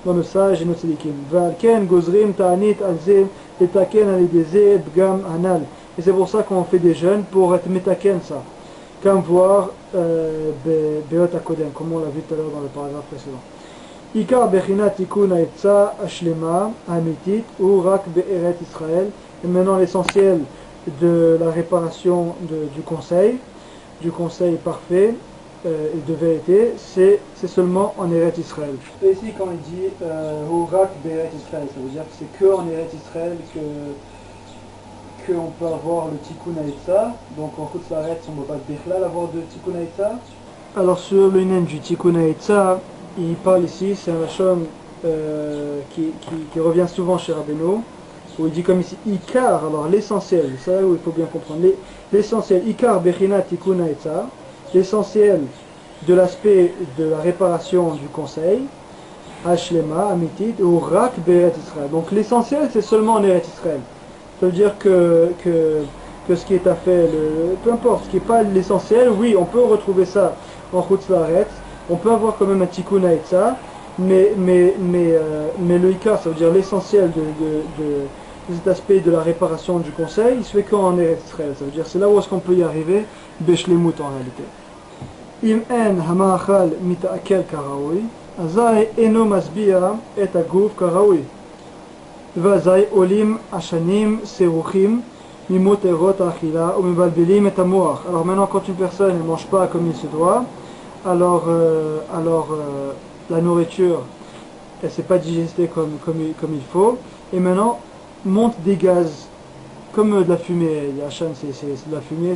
dans nos sages et nos tzadikim. V'alken gozrim ta'anit al-ze etaken al-ideze bgam anal. Et c'est pour ça qu'on fait des jeûnes, pour être metaken ça. Comme voir Beot Akodem, comme on l'a vu tout à l'heure dans le paragraphe précédent. Ikar bechinat tikun ha'etza ashlema hamitit ou rak be'eret Israël. Et maintenant l'essentiel de la réparation du conseil parfait et de vérité, c'est seulement en Eret Israël. Et ici quand il dit ou rak be'eret Israël, ça veut dire que c'est que en Eret Israël qu'on peut avoir le tikkun haïtza, donc en Chutz La'aretz on ne peut pas bichlal avoir de tikkun haïtza. Alors sur le nen du tikkun haïtza, il parle ici, c'est un lashon qui revient souvent chez Rabbeinu, où il dit comme ici, Ikar, alors l'essentiel, c'est là où il faut bien comprendre, l'essentiel, Ikar bechinat tikkun haïtza, l'essentiel de l'aspect de la réparation du conseil, Hashlema, Amitit, ou Rak Be'eret Israël. Donc l'essentiel c'est seulement en Eret Israël. Ça veut dire que ce qui est à fait, peu importe, ce qui n'est pas l'essentiel, oui, on peut retrouver ça en Chutz La'aretz, on peut avoir quand même un tikkun haïtza, mais le ikar, ça veut dire l'essentiel de cet aspect de la réparation du conseil, il se fait qu'en Eretz Israël, ça veut dire c'est là où est-ce qu'on peut y arriver, beshlemut en réalité. Im en hama'achal mita'akel karaoui, azai eno masbiya et aguf karaoui. Vazai olim ashanim seruchim mimot erot achila ou mibalbelim et amoach. Alors maintenant quand une personne ne mange pas comme il se doit, alors la nourriture elle ne s'est pas digestée comme il faut, et maintenant monte des gaz comme de la fumée. Hachan c'est de la fumée,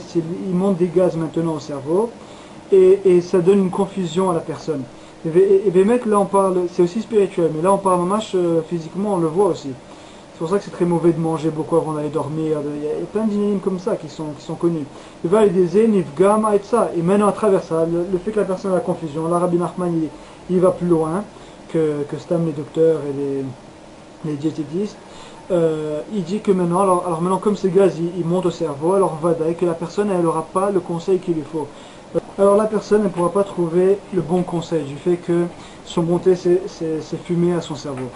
il monte des gaz maintenant au cerveau, et ça donne une confusion à la personne. Et Bémet, là on parle, c'est aussi spirituel, mais là on parle mamash physiquement, on le voit aussi. C'est pour ça que c'est très mauvais de manger beaucoup avant d'aller dormir. Il y a plein d'inanimes comme ça qui sont connus. Et maintenant à travers ça, le fait que la personne a la confusion, là Rabbi Nachman il va plus loin que Stam les docteurs et les diététistes. Il dit que maintenant, alors maintenant comme ces gaz ils montent au cerveau, alors vadaï que la personne elle n'aura pas le conseil qu'il lui faut. Alors la personne ne pourra pas trouver le bon conseil du fait que son bonté c'est fumer à son cerveau.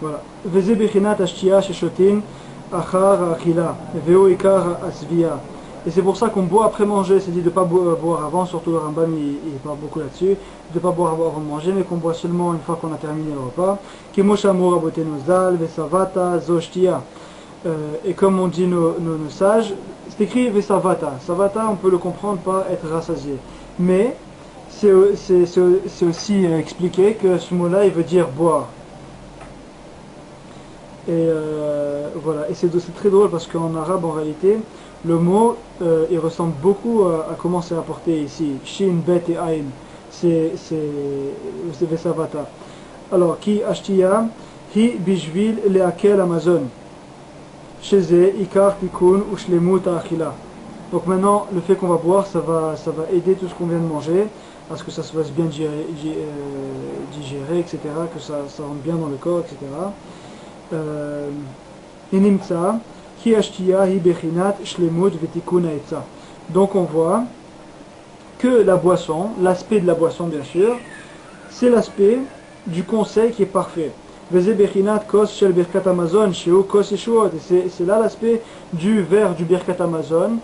Voilà. Veze bechinat ashtia sheshotin achar achila veo ikar asvia. Et c'est pour ça qu'on boit après manger, c'est dit de ne pas boire avant, surtout le Rambam il parle beaucoup là-dessus, de ne pas boire avant de manger, mais qu'on boit seulement une fois qu'on a terminé le repas. Kimoshamur abotenu zal vesavata zoshtia. Et comme on dit nos sages, c'est écrit vesavata. Savata, on peut le comprendre par être rassasié. Mais c'est aussi expliqué que ce mot-là, il veut dire boire. Et voilà. Et c'est très drôle parce qu'en arabe, en réalité, le mot, il ressemble beaucoup à comment c'est apporté ici. Shin, Bet et Ain. C'est vesavata. Alors, qui ashtiya, hi bishvil leakel amazon. Sheze ikar tikun ushlemut achila. Donc maintenant, le fait qu'on va boire, ça va aider tout ce qu'on vient de manger, à ce que ça se fasse bien digérer, etc., que ça rentre bien dans le corps, etc. Inimtsa, hi ashtiya hi bechinat shlemut vetikun haetza. Donc on voit que la boisson, l'aspect de la boisson bien sûr, c'est l'aspect du conseil qui est parfait. C'est là l'aspect du verre du Birkat Amazon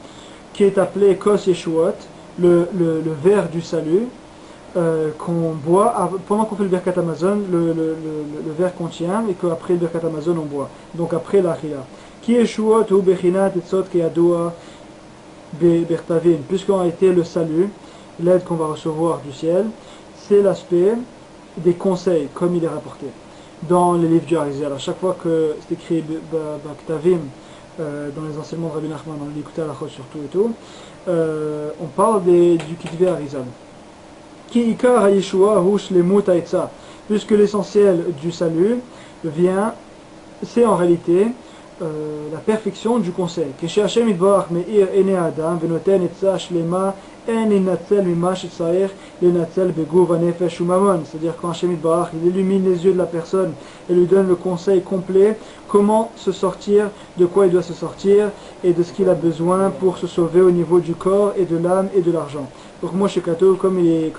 qui est appelé Kos Yeshuot, le verre du salut qu'on boit pendant qu'on fait le Birkat Amazon, le verre qu'on tient et qu'après le Birkat Amazon on boit, donc après l'Achila. Ki Yeshuot ou Bechinat Etzot Keyadoua Bertavin, puisqu'en réalité le salut, l'aide qu'on va recevoir du ciel, c'est l'aspect des conseils, comme il est rapporté dans les livres du Harizal. À chaque fois que c'est écrit Baktavim, dans les enseignements de Rabbi Nachman, dans l'Écouté à la Chod surtout et tout, on parle du Kitvé Harizal. Ki ikar ha-yeshua hu shlemut haetza, puisque l'essentiel du salut vient, c'est en réalité la perfection du conseil. Keshe Hashem yitbarach me'ir ene adam venoten etza shlema en inatzel mima shetzarech lenatzel beguv hanefesh umamon. C'est-à-dire quand Hashem yitbarach, il illumine les yeux de la personne et lui donne le conseil complet, comment se sortir, de quoi il doit se sortir et de ce qu'il a besoin pour se sauver au niveau du corps et de l'âme et de l'argent. Donc moi chez Kato, comme il est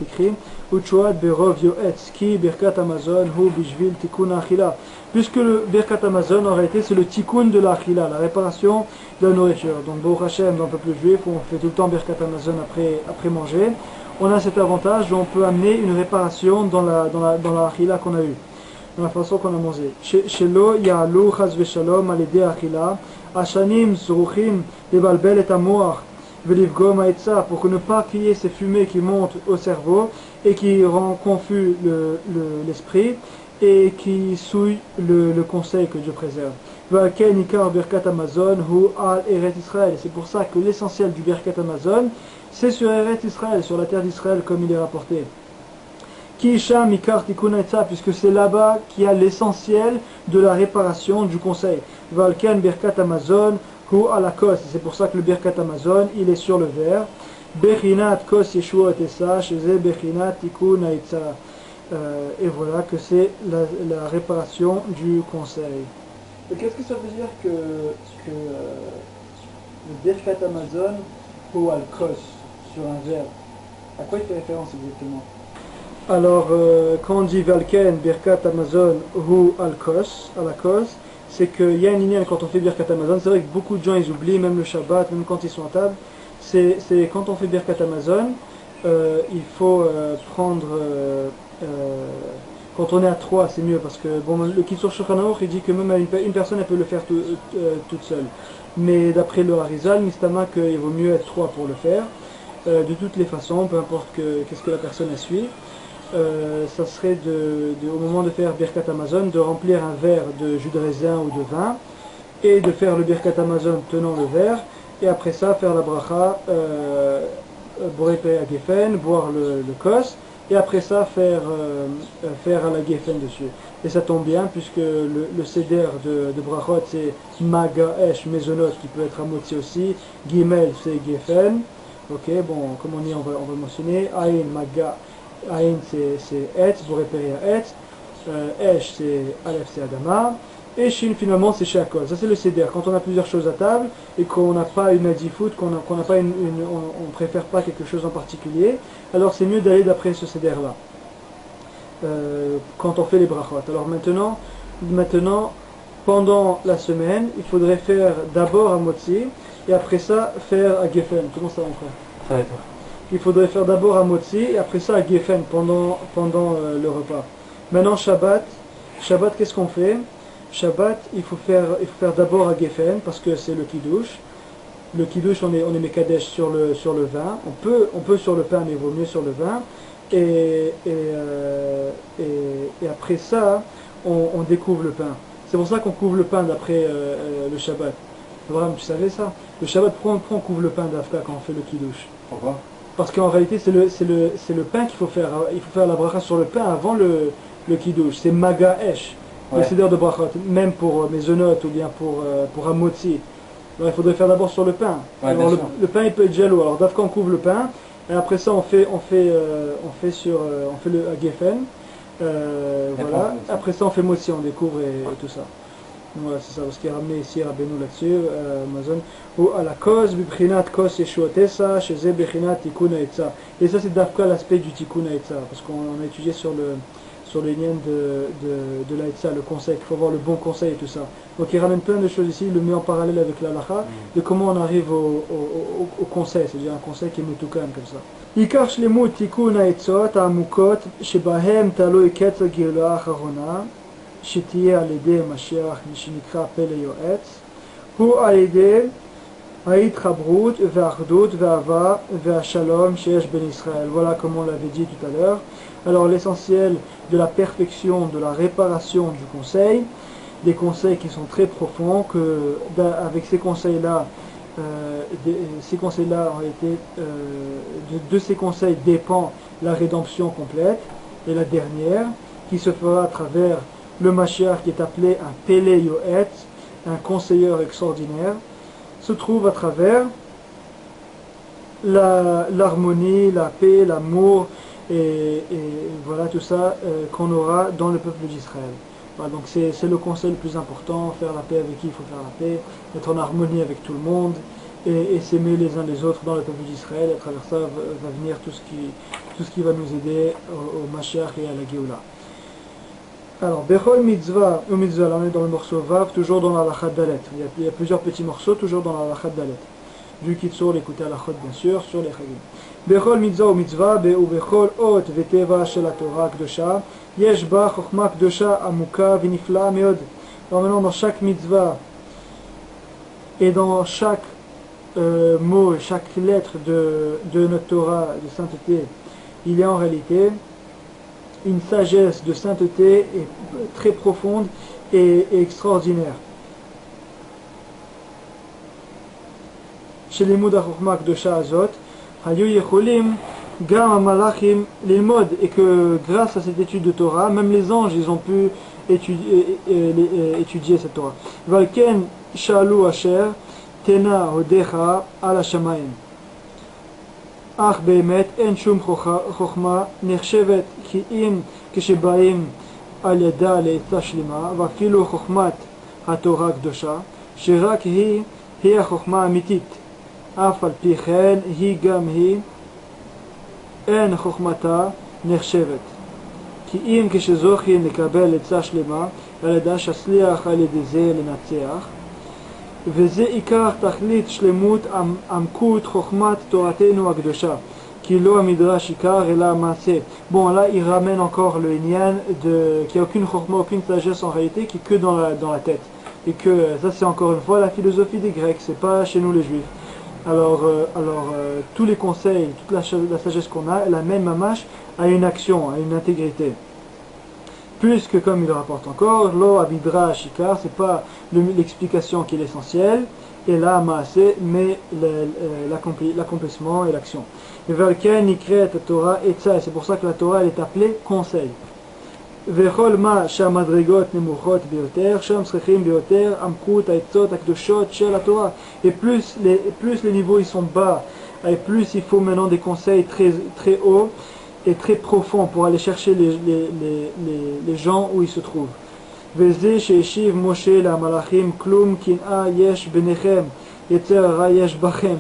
écrit, Uchuad berov yoetz ki birkat Amazon hu bishvil tikun achila. Puisque le birkat Amazon en réalité c'est le tikkun de l'achila, la réparation de la nourriture. Donc Baruch Hashem, dans le peuple juif, on fait tout le temps birkat Amazon après manger. On a cet avantage où on peut amener une réparation dans la achila qu'on a eue, dans la façon qu'on a mangé. Shelo ya'alu chas v'shalom al yedei achila ashanim zruchim lebalbel et amoach. Pour que ne pas qu'il y ait ces fumées qui montent au cerveau et qui rend confus l'esprit et qui souillent le conseil que Dieu préserve. C'est pour ça que l'essentiel du Birkat Amazon, c'est sur Eretz Israël, sur la terre d'Israël comme il est rapporté. Puisque c'est là-bas qu'il y a l'essentiel de la réparation du conseil. Valken Birkat Amazon ou à la kos, c'est pour ça que le Birkat Amazon il est sur le verre. Bechinat kos Yeshuot esa, chez Bechinat tikun haetza. Et voilà que c'est la réparation du conseil. Qu'est-ce que ça veut dire que le Birkat Amazon ou al kos sur un verre? À quoi il fait référence exactement? Alors quand on dit Valken Birkat Amazon ou al kos, à la kos, c'est qu'il y a une ligne quand on fait Birkat Amazon. C'est vrai que beaucoup de gens ils oublient, même le Shabbat, même quand ils sont à table. C'est quand on fait Birkat Amazon, il faut prendre. Quand on est à 3, c'est mieux parce que bon, le Kitzur Shulchan Aruch il dit que même une personne elle peut le faire toute seule. Mais d'après le Harizal, Mistama qu'il vaut mieux être 3 pour le faire. De toutes les façons, peu importe qu'est-ce que la personne a suit. Ça serait au moment de faire Birkat Amazon, de remplir un verre de jus de raisin ou de vin et de faire le Birkat Amazon tenant le verre et après ça faire la bracha Borei Pei Geffen, boire le kos et après ça faire à la Geffen dessus. Et ça tombe bien puisque le seder de brachot c'est Maga Esh Mezonot qui peut être à moitié aussi, Gimel c'est Geffen, ok, bon comme on dit on va mentionner, Aïn Maga. Aïn c'est Etz, Borei Pei Etz, Esh c'est Aleph c'est Adama, et Shin finalement c'est Shakol. Ça c'est le Seder. Quand on a plusieurs choses à table et qu'on n'a pas une adifout, qu'on n'a pas on préfère pas quelque chose en particulier, alors c'est mieux d'aller d'après ce Seder là. Quand on fait les brachot. Alors maintenant, pendant la semaine, il faudrait faire d'abord à Motzi et après ça faire à Geffen. Comment ça mon frère? Ça va être. Il faudrait faire d'abord à Motzi et après ça à Geffen pendant le repas. Maintenant Shabbat, qu'est-ce qu'on fait? Shabbat, il faut faire d'abord à Geffen parce que c'est le Kiddush. Le Kiddush, on est Mekadesh sur le vin. On peut sur le pain, mais il vaut mieux sur le vin. Et après ça, on découvre le pain. C'est pour ça qu'on couvre le pain d'après le Shabbat. Abraham, tu savais ça? Le Shabbat, pourquoi on couvre le pain d'Afka quand on fait le Kiddush? Pourquoi? Parce qu'en réalité, c'est le pain qu'il faut faire. Il faut faire la bracha sur le pain avant le Kiddush. C'est Maga Esh. le Seder de Brachot, même pour Mezonot ou bien pour Hamotzi. Alors il faudrait faire d'abord sur le pain. Alors le pain il peut être jaloux. Alors d'abord on couvre le pain et après ça on fait le Geffen. Voilà. Après ça on fait Motzi, on découvre et tout ça. Voilà, c'est ça, parce qu'il est ramené ici Rabbeinu là-dessus, Amazon, ou à la cause, bibrinat kos yeshuotesa, chez ze bibrinat tikkun ha'etza. Et ça c'est d'Afka l'aspect du tikkun ha'etza, parce qu'on a étudié sur le lien de l'Aetza, le conseil, qu'il faut avoir le bon conseil et tout ça. Donc il ramène plein de choses ici, il le met en parallèle avec l'Alacha, de comment on arrive au conseil, c'est-à-dire un conseil qui est mutukan comme ça. Ikar shlemut tikkun ha'etzot ha'amukot, shebahem talo iketz ha'geulah ha'acharona, שתהיה על ידי משיח שנקרא פלא יועץ, הוא על ידי ההתחברות והאחדות והאהבה והשלום שיש בין ישראל. Voilà comme on l'avait dit tout à l'heure. Alors l'essentiel de la perfection, de la réparation du conseil, des conseils qui sont très profonds, que avec ces conseils-là, en réalité, de ces conseils dépend la rédemption complète, et la dernière, qui se fera à travers le Mashiach qui est appelé un Pélé Yoetz, un conseiller extraordinaire, se trouve à travers l'harmonie, la paix, l'amour et voilà tout ça qu'on aura dans le peuple d'Israël. Voilà, donc c'est le conseil le plus important, faire la paix avec qui il faut faire la paix, être en harmonie avec tout le monde et s'aimer les uns les autres dans le peuple d'Israël. À travers ça va venir tout ce qui va nous aider au Mashiach et à la Géoula. Alors, Bechol Mitzvah, ou Mitzvah, là on est dans le morceau Vav, toujours dans la Halakha Dalet. Il y a plusieurs petits morceaux, toujours dans la Halakha Dalet. Du Kitzur, l'écouter à la Chod, bien sûr, sur les Chagim. Bechol Mitzvah ou Mitzvah, ou Bechol Ot Veteva Shel Torah Kdosha, Yesh Ba Chochma Kdosha Amuka Vinifla Meod. Alors maintenant, dans chaque Mitzvah, et dans chaque mot, chaque lettre de notre Torah, de sainteté, il y a en réalité une sagesse de sainteté très profonde et extraordinaire. Chez les Moud HaChochma Kdosha Azot, Hayu Yecholim Gam HaMalachim Lilmod, et que grâce à cette étude de Torah, même les anges ils ont pu étudier cette Torah. Valken Shalu Asher Tena Hodecha Al HaShamayim. אך באמת אין שום חוכמה נחשבת כי אם כשבאים על ידה לעצה שלמה ואפילו חוכמת התורה הקדושה שרק היא החוכמה האמיתית אף על פי כן היא גם היא אין חוכמתה נחשבת כי אם כשזוכי נקבל עצה שלמה על ידה שצליח על ידי זה לנצח וזה עיקר תכלית שלמות עמקות חוכמת תורתנו הקדושה כי לא המדרש עיקר אלא המעשה. Bon là il ramène encore le Inyan qu'il n'y a aucune chokma, aucune sagesse en réalité qui est que dans la tête et que ça c'est encore une fois la philosophie des Grecs, c'est pas chez nous les Juifs. Alors tous les conseils, toute la sagesse qu'on a, la même mamash a une action, a une intégrité. Puisque, comme il le rapporte encore, lo abidra shikar, c'est pas l'explication qui est l'essentiel, et là, maaseh, mais l'accomplissement et l'action. Et velken ikret Torah etza, c'est pour ça que la Torah elle est appelée conseil. Vechol ma shamadrigot nemuchot bioter, sham srechim bioter, amkut aitzot akdoshot shel la Torah. Et plus les niveaux ils sont bas, et plus il faut maintenant des conseils très très hauts et très profond pour aller chercher les gens où ils se trouvent. Veze sheishiv Moshe la malachim klum kin'a yesh benechem yetzer hara yesh bachem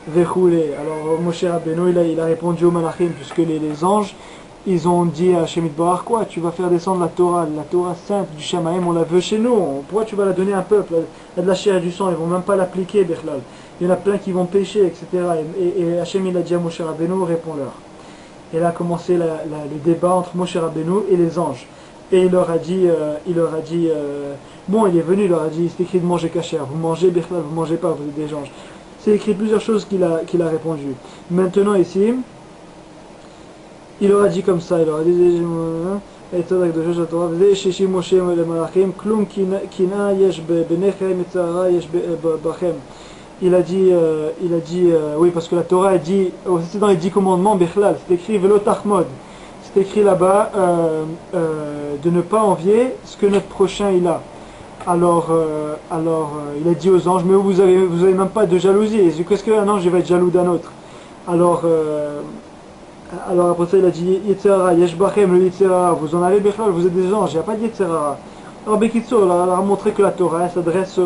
vechule. Alors Moshe Rabbeinu il a répondu aux malachim puisque les anges ils ont dit à Shemit Bar quoi, tu vas faire descendre la Torah sainte du Shamaim, on la veut chez nous, pourquoi tu vas la donner à un peuple, il y a de la chair et du sang, ils vont même pas l'appliquer Bechlal. Il y en a plein qui vont pécher, etc. Et Hachem il a dit à Moshe Rabbeinu, réponds-leur. Et là a commencé le débat entre Moshe Rabbeinu et les anges. Et il leur a dit, bon, il est venu, il leur a dit, c'est écrit de manger kasher, vous mangez Bechlal, vous mangez pas, vous êtes des anges. C'est écrit plusieurs choses qu'il a répondu. Maintenant ici, il leur a dit comme ça, il leur a dit, il a dit, oui, parce que la Torah a dit, c'est dans les 10 commandements, Bechlal, c'est écrit Velo Tachmod, c'est écrit là-bas de ne pas envier ce que notre prochain il a. Alors, il a dit aux anges, mais vous avez même pas de jalousie. Qu'est-ce qu'un ange va être jaloux d'un autre? Alors après ça, il a dit Yitzhara, Yeshbachem, le Yitzhara, vous en avez Bechal, vous êtes des anges, il n'y a pas de Yitzhara. Alors Bekitso, elle a montré que la Torah, elle s'adresse à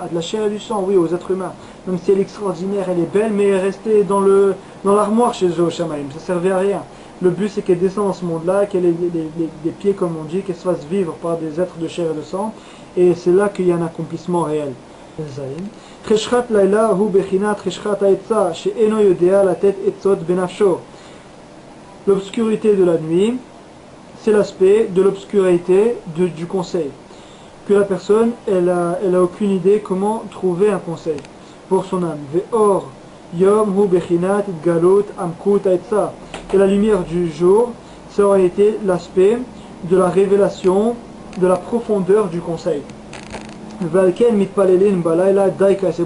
de la chair et du sang, oui, aux êtres humains. Même si elle est extraordinaire, elle est belle, mais elle est restée dans l'armoire chez eux au Shamaïm, ça ne servait à rien. Le but c'est qu'elle descende dans ce monde-là, qu'elle ait des pieds comme on dit, qu'elle se fasse vivre par des êtres de chair et de sang, et c'est là qu'il y a un accomplissement réel. Cheshchat Laila hu bechinat cheshchat ha'etza she'eno yodea latet etzot benafsho. L'obscurité de la nuit, c'est l'aspect de l'obscurité du conseil. Que la personne, elle a aucune idée comment trouver un conseil pour son âme. Ve'or yom hu bechinat galot amkut ha'etza. Et la lumière du jour, ça aurait été l'aspect de la révélation, de la profondeur du conseil. C'est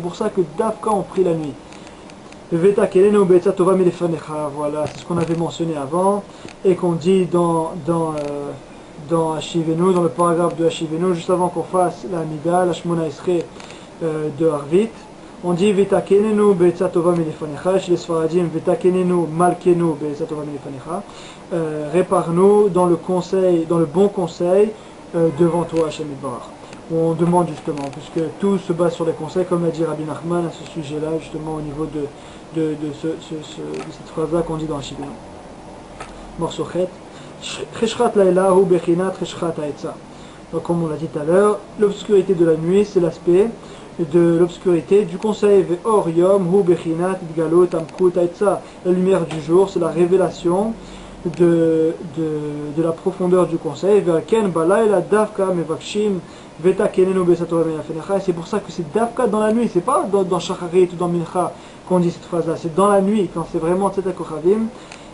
pour ça que Dafka ont pris la nuit. Voilà, c'est ce qu'on avait mentionné avant et qu'on dit dans Hashivenu, dans le paragraphe de Hashivenu, juste avant qu'on fasse la Mida, la Shmona Esrei de Harvit. On dit Vitakenenu be'etzatova milefanecha, chez les Sfaradim Vitakenenu malkenu be'etzatova milefanecha. Répare-nous dans le conseil, dans le bon conseil devant toi, Hashem Yitbarach. On demande justement, puisque tout se base sur les conseils, comme l'a dit Rabbi Nachman à ce sujet-là, justement au niveau de cette phrase-là qu'on dit dans Hashivenu. Morceau chet. Cheshchat laila hu bechinat cheshchat ha'etza. Donc comme on l'a dit tout à l'heure, l'obscurité de la nuit, c'est l'aspect de l'obscurité du conseil. Ve'or yom hu bechinat galot amkut ha'etza. La lumière du jour, c'est la révélation de la profondeur du conseil. Ve'aken balayla davka mevakshim vetakenenu be'etzatova milefanecha. C'est pour ça que c'est davka dans la nuit, c'est pas dans Shacharit ou dans Mincha qu'on dit cette phrase-là, c'est dans la nuit, quand c'est vraiment Tzedek Kochavim,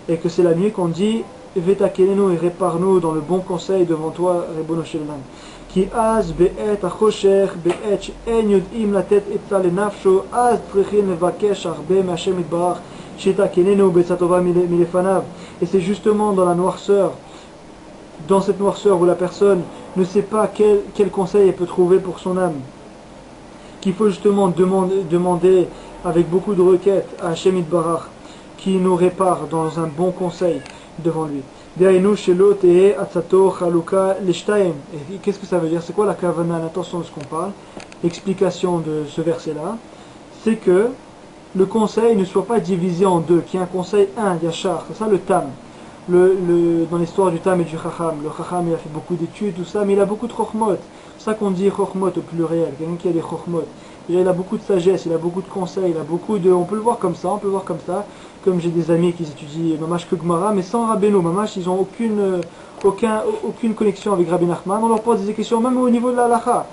et que c'est la nuit qu'on dit Vetakenenu et répare-nous dans le bon conseil devant toi, Rebono Shelman. Ki az be'et achosher be'et she'en yod'im latet etza lenafsho az trechin levakesh arbe me'Hashem Yitbarach shetakenenu be'etzatova milefanav. Et c'est justement dans la noirceur, dans cette noirceur où la personne ne sait pas quel conseil elle peut trouver pour son âme, qu'il faut justement demander avec beaucoup de requêtes à Hashem Yitbarach qui nous répare dans un bon conseil devant lui. Et qu'est-ce que ça veut dire? C'est quoi la kavana, l'intention de ce qu'on parle? L'explication de ce verset-là, c'est que le conseil ne soit pas divisé en deux, qu'il y ait un conseil yachar, c'est ça le tam. Dans l'histoire du tam et du chacham, le chacham il a fait beaucoup d'études, tout ça, mais il a beaucoup de chokhmot. C'est ça qu'on dit chokhmot au pluriel, quelqu'un qui a des chokhmot. Il a beaucoup de sagesse, il a beaucoup de conseils, il a beaucoup de... On peut le voir comme ça, comme j'ai des amis qui étudient Mamash que Gemara, mais sans Rabbeinu. Mamash, ils n'ont aucune connexion avec Rabbi Nachman. On leur pose des questions, même au niveau de la halakha.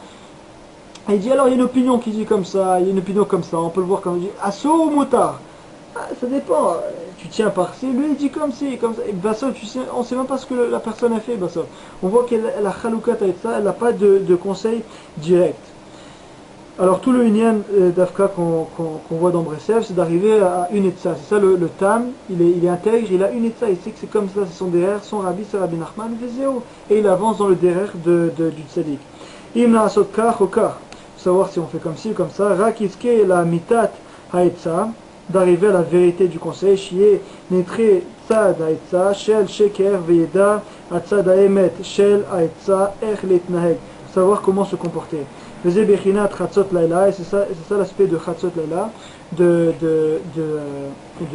Et il dit alors il y a une opinion qui dit comme ça, il y a une opinion comme ça, on peut le voir comme il dit Asso ou Moutar. Ça dépend, tu tiens par ci, lui il dit comme ci, comme ça. Et Bassov, tu sais, on ne sait même pas ce que la personne a fait, Bassov. On voit qu'elle a chaloukat avec ça, elle n'a pas de conseil direct. Alors tout le Inyan d'Afka qu'on voit dans Breslev, c'est d'arriver à une etza. C'est ça le tam, il est intègre, il a une etza, il sait que c'est comme ça, c'est son derrière, son rabbi, c'est Rabbi Nachman, et il avance dans le derrière du tzaddik. Imna asot kach o kach, savoir si on fait comme ci ou comme ça, rakiske la mitat haetza, d'arriver à la vérité du conseil, chier netre tzad haetza, shel sheker veyeda, atzad haemet, shel haetza, ech letnaheg, savoir comment se comporter. Et c'est ça l'aspect de Chatzot Laila, de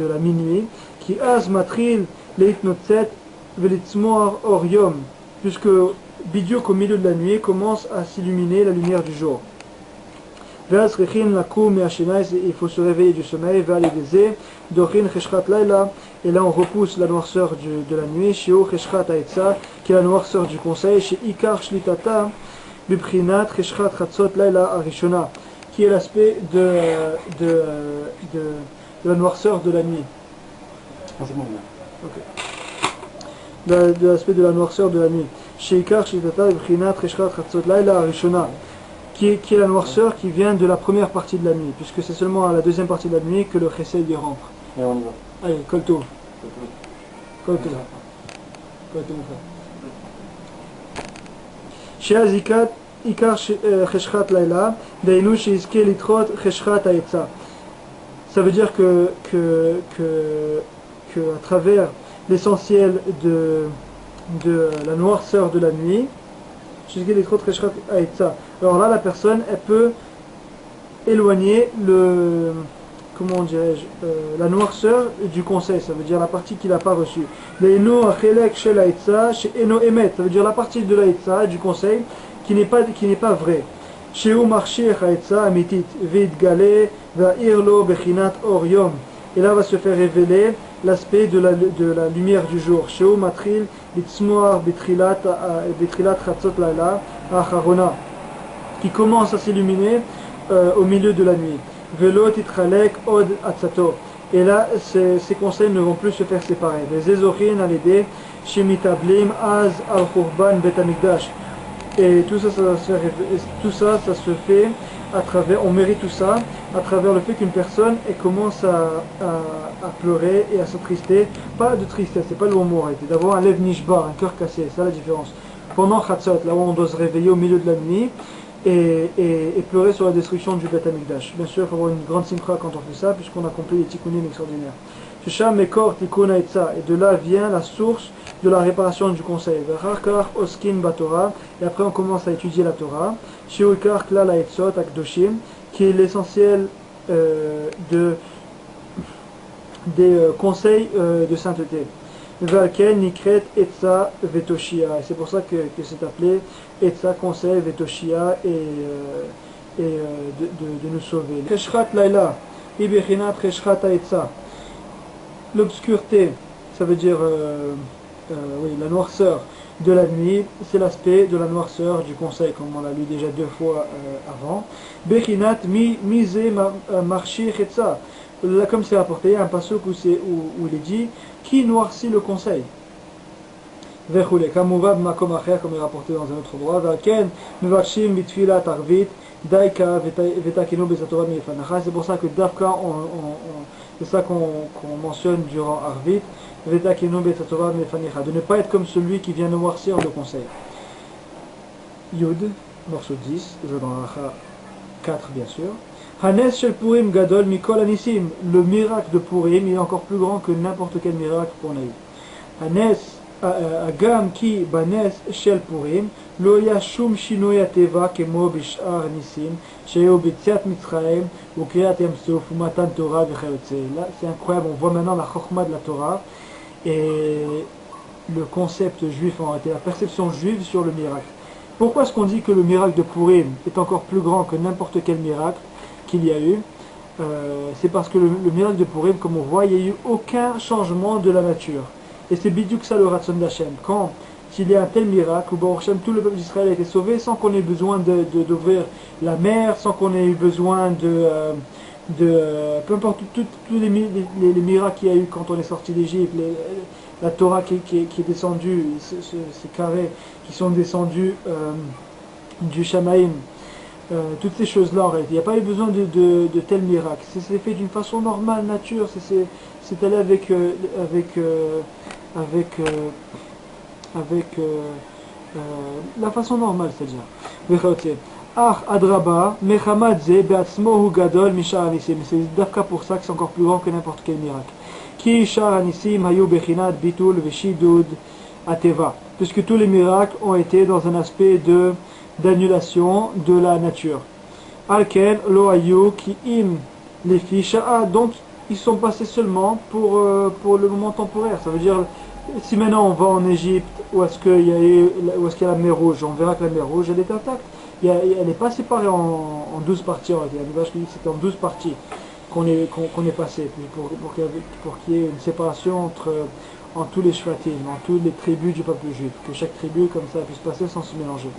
la minuit, qui az matril leitnotzet velitzmoar orium, puisque bidiouk au milieu de la nuit commence à s'illuminer la lumière du jour. Il faut se réveiller du sommeil, et là on repousse la noirceur de la nuit, qui est la noirceur du conseil, chez Ikar Shlitata, qui est l'aspect de la noirceur de la nuit. De l'aspect de la noirceur de la nuit. Qui est la noirceur qui vient de la première partie de la nuit, puisque c'est seulement à la deuxième partie de la nuit que le chesed y rentre. Et on y va. Allez, kolto. Pas tout mon frère. Ikar cheshchat laila, dainu sheizke litrot cheshchat haetza. Ça veut dire que à travers l'essentiel de la noirceur de la nuit, sheizke litrot cheshchat haetza. Alors là, la personne, elle peut éloigner comment dirais-je, la noirceur du conseil, ça veut dire la partie qu'il n'a pas reçue. Leinu achelek shel haetza she'eno emet, ça veut dire la partie de l'haetza, du conseil, qui n'est pas vrai. Sheu marshir haetza amitit veitgale va'irlo bechinat or yom. Et là va se faire révéler l'aspect de la lumière du jour. Sheu matril litzmoar betrilat chatzot laila acharona, qui commence à s'illuminer au milieu de la nuit. Velo titralek od atzato. Et là, ces conseils ne vont plus se faire séparer. Les ezorin alede shemitablim az al khurban bet hamikdash. Et tout ça, ça se fait à travers, on mérite tout ça à travers le fait qu'une personne elle commence à pleurer et à s'attrister. Pas de tristesse, c'est pas le bon mot, c'est d'avoir un lev nishbar, un cœur cassé, c'est ça la différence. Pendant Chatzot, là où on doit se réveiller au milieu de la nuit et pleurer sur la destruction du Bet Hamikdash. Bien sûr, il faut avoir une grande simcha quand on fait ça, puisqu'on accomplit les tikkunim extraordinaires. Shesham mekor tikkun haetza, et de là vient la source de la réparation du conseil. V'achar oskin batorah, et après on commence à étudier la Torah. Sheuikar klal haetzot akdoshim, qui est l'essentiel des conseils de sainteté. Valken nikret etza vetoshia, et c'est pour ça que c'est appelé etza conseil vetoshia et de nous sauver. Cheshchat laila, ibechinat cheshchat haetza. L'obscureté, ça veut dire oui, la noirceur de la nuit, c'est l'aspect de la noirceur du conseil, comme on l'a lu déjà 2 fois avant. Bechinat mize marchi chetza. Là, comme c'est rapporté, il y a un passage où il est dit qui noircit le conseil. Vechule, kamuva b'makom acher, comme il est rapporté dans un autre endroit. Vaken mevachim bitfilat arvit daika vetakinu besatorah mifanacha. C'est pour ça que Dafka, c'est ça qu'on mentionne durant Arvit, de ne pas être comme celui qui vient noircir le conseil. Yud, morceau 10, je dans la 4 bien sûr. Hanes shel Purim gadol mikol anisim. Le miracle de Purim il est encore plus grand que n'importe quel miracle qu'on a eu. Hanes agam ki banes shel Purim lo yashum shinoy ateva kemo bishar nisim sheyo b'tziat Mitzrayim ou kriyat Yam Suf ou matan Torah v'chayotze. Là c'est incroyable, on voit maintenant la chokhma de la Torah et le concept juif en réalité, la perception juive sur le miracle. Pourquoi est-ce qu'on dit que le miracle de Purim est encore plus grand que n'importe quel miracle qu'il y a eu? C'est parce que le miracle de Purim, comme on voit, il n'y a eu aucun changement de la nature. Et c'est biduk ça le Ratzon d'Hachem. Quand il y a un tel miracle où Baruch Hashem, tout le peuple d'Israël a été sauvé sans qu'on ait besoin d'ouvrir la mer, sans qu'on ait eu besoin peu importe tous les miracles qu'il y a eu quand on est sorti d'Égypte, la Torah qui est descendue, ces carrés qui sont descendus du Shamaïm, toutes ces choses-là, il n'y a pas eu besoin de tels miracles. C'est fait d'une façon normale, nature, c'est allé avec la façon normale, c'est-à-dire. Ah, Adraba, Mechamadze, Beatzmo hu gadol mishar anisim. C'est d'afka pour ça que c'est encore plus grand que n'importe quel miracle. Ki shar anisim hayu bechinat bitul veshidud ateva. Puisque tous les miracles ont été dans un aspect d'annulation de la nature. Alken lo hayu ki im lefi sha'a. Donc ils sont passés seulement pour le moment temporaire. Ça veut dire si maintenant on va en Égypte où est-ce qu'il y a la mer Rouge, on verra que la mer Rouge elle est intacte. Elle n'est pas séparée en 12 parties. Il y a une vache qui dit que c'était en 12 parties qu'on est passé pour qu'il y ait une séparation en tous les shvatim, en toutes les tribus du peuple juif, que chaque tribu comme ça puisse passer sans se mélanger.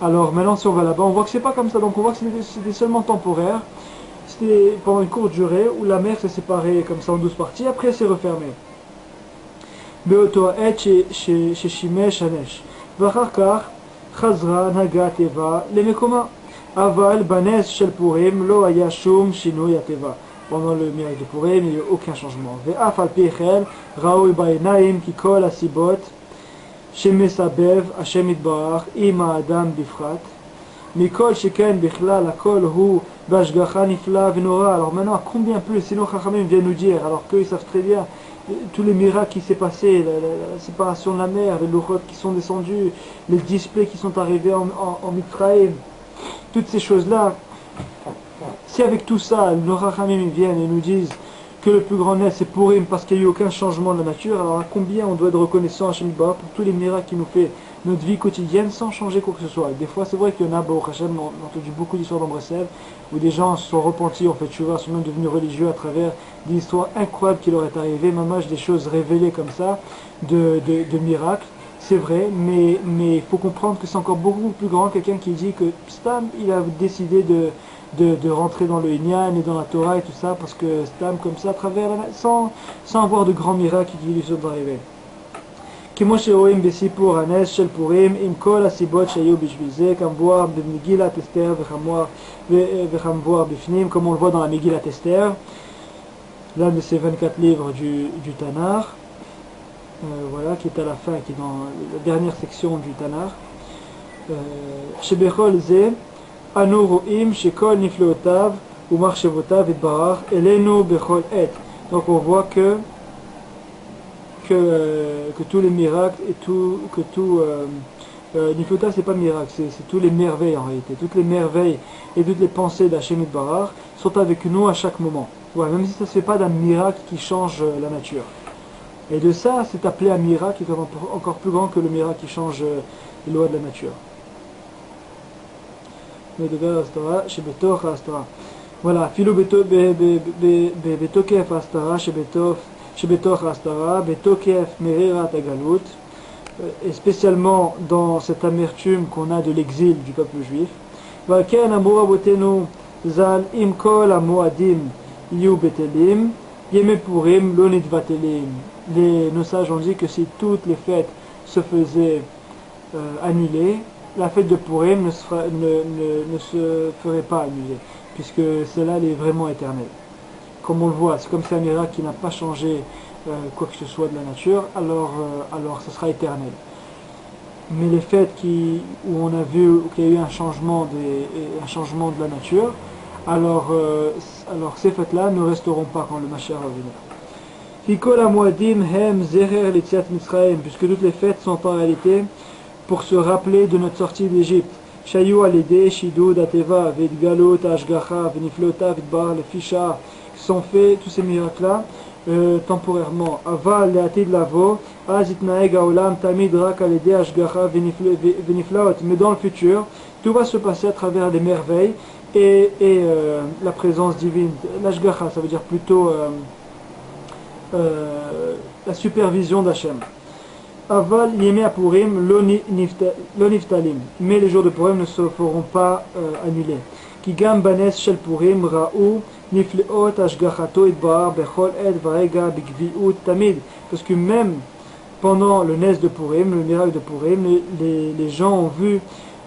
Alors maintenant si on va là-bas, on voit que c'est pas comme ça, donc on voit que c'était seulement temporaire, c'était pendant une courte durée où la mer s'est séparée comme ça en 12 parties, après c'est refermé. Beoto et chez Shimesh Hanesh. Vachakar Chazra Naga Teva Lemekoma Aval Banes Shel Purim Lo Haya Shum Shinui Ateva. Pendant le miracle de Purim, il n'y a eu aucun changement. Ve'af al pichel Raoui Bainaim Kikol Asibot שמסבב השם יתברך עם האדם בפרט. מכל שכן בכלל הכל הוא בהשגחה נפלאה ונורא. Alors maintenant, à combien plus, sinon Chachamim vient nous dire, alors qu'ils savent très bien tous les miracles qui s'est passé, la séparation de la mer, les louchotes qui sont descendus, les displays qui sont arrivés en Mitraïm, toutes ces choses-là. Si avec tout ça, nos Chachamim viennent et nous disent que le plus grand nez c'est Purim parce qu'il n'y a eu aucun changement de la nature, alors à combien on doit être reconnaissant à Hashem Yitbarach pour tous les miracles qu'il nous fait notre vie quotidienne sans changer quoi que ce soit. Des fois c'est vrai qu'il y en a, Baruch Hashem, on a entendu beaucoup d'histoires dans Breslev où des gens se sont repentis, ont fait tchouva, sont même devenus religieux à travers des histoires incroyables qui leur est arrivé, même des choses révélées comme ça, de miracles. C'est vrai, mais il faut comprendre que c'est encore beaucoup plus grand. Quelqu'un qui dit que Stam, il a décidé de rentrer dans le Inyan et dans la Torah et tout ça, parce que Stam comme ça, à travers sans avoir de grands miracles qui lui sont arrivés. כמו שרואים בסיפור הנס של פורים עם כל הסיבות שהיו בשביל זה, כמבואר במגילת אסתר וכמבואר בפנים, comme on le voit dans la Megillat Esther, l'un de ces 24 livres du Tanakh, voilà, qui est à la fin, qui est dans la dernière section du Tanakh. שבכל זה אנו רואים שכל נפלאותיו ומחשבותיו יתברך אלינו בכל עת. Donc on voit que tous les miracles et Niflota c'est pas miracle, c'est tous les merveilles en réalité. Toutes les merveilles et toutes les pensées d'Hashem Yitbarach sont avec nous à chaque moment. Ouais, même si ça ne se fait pas d'un miracle qui change la nature. Et de ça, c'est appelé un miracle qui est encore plus grand que le miracle qui change les lois de la nature. Voilà, אפילו בתוקף ההסתרה שבתוך ההסתרה, בתוקף מרירת הגלות, et spécialement dans cette amertume qu'on a de l'exil du peuple juif. ועל כן אמרו רבותינו ז"ל, אם כל המועדים יהיו בטלים, ימי פורים לא נתבטלים. Nos sages ont dit que si toutes les fêtes se faisaient annuler, la fête de Purim ne se ferait pas annuler, puisque celle-là elle est vraiment éternelle. Comme on le voit, c'est comme c'est un miracle qui n'a pas changé quoi que ce soit de la nature, alors ce sera éternel. Mais les fêtes où on a vu qu'il y a eu un changement de la nature, alors ces fêtes-là ne resteront pas quand le Mashiach va venir. Puisque toutes les fêtes sont en réalité pour se rappeler de notre sortie d'Égypte. Shayu alide, shidud, ateva, vedgalot, ashgacha, veniflota, vidbar, le fisha, sont faits, tous ces miracles-là, temporairement. Aval, le'atid lavo, azitnaeg haolam, tamid rak alide, ashgacha, veniflaot. Mais dans le futur, tout va se passer à travers les merveilles et la présence divine. L'ashgacha, ça veut dire plutôt la supervision d'Hachem. Aval yemei Purim lo niftalim. Mais les jours de Purim ne se feront pas annulés. Ki gam banes shel Purim ra'u nifleot ashgachato itbar bechol et varega bigviut tamid. Parce que même pendant le nes de Purim, le miracle de Purim, les gens ont vu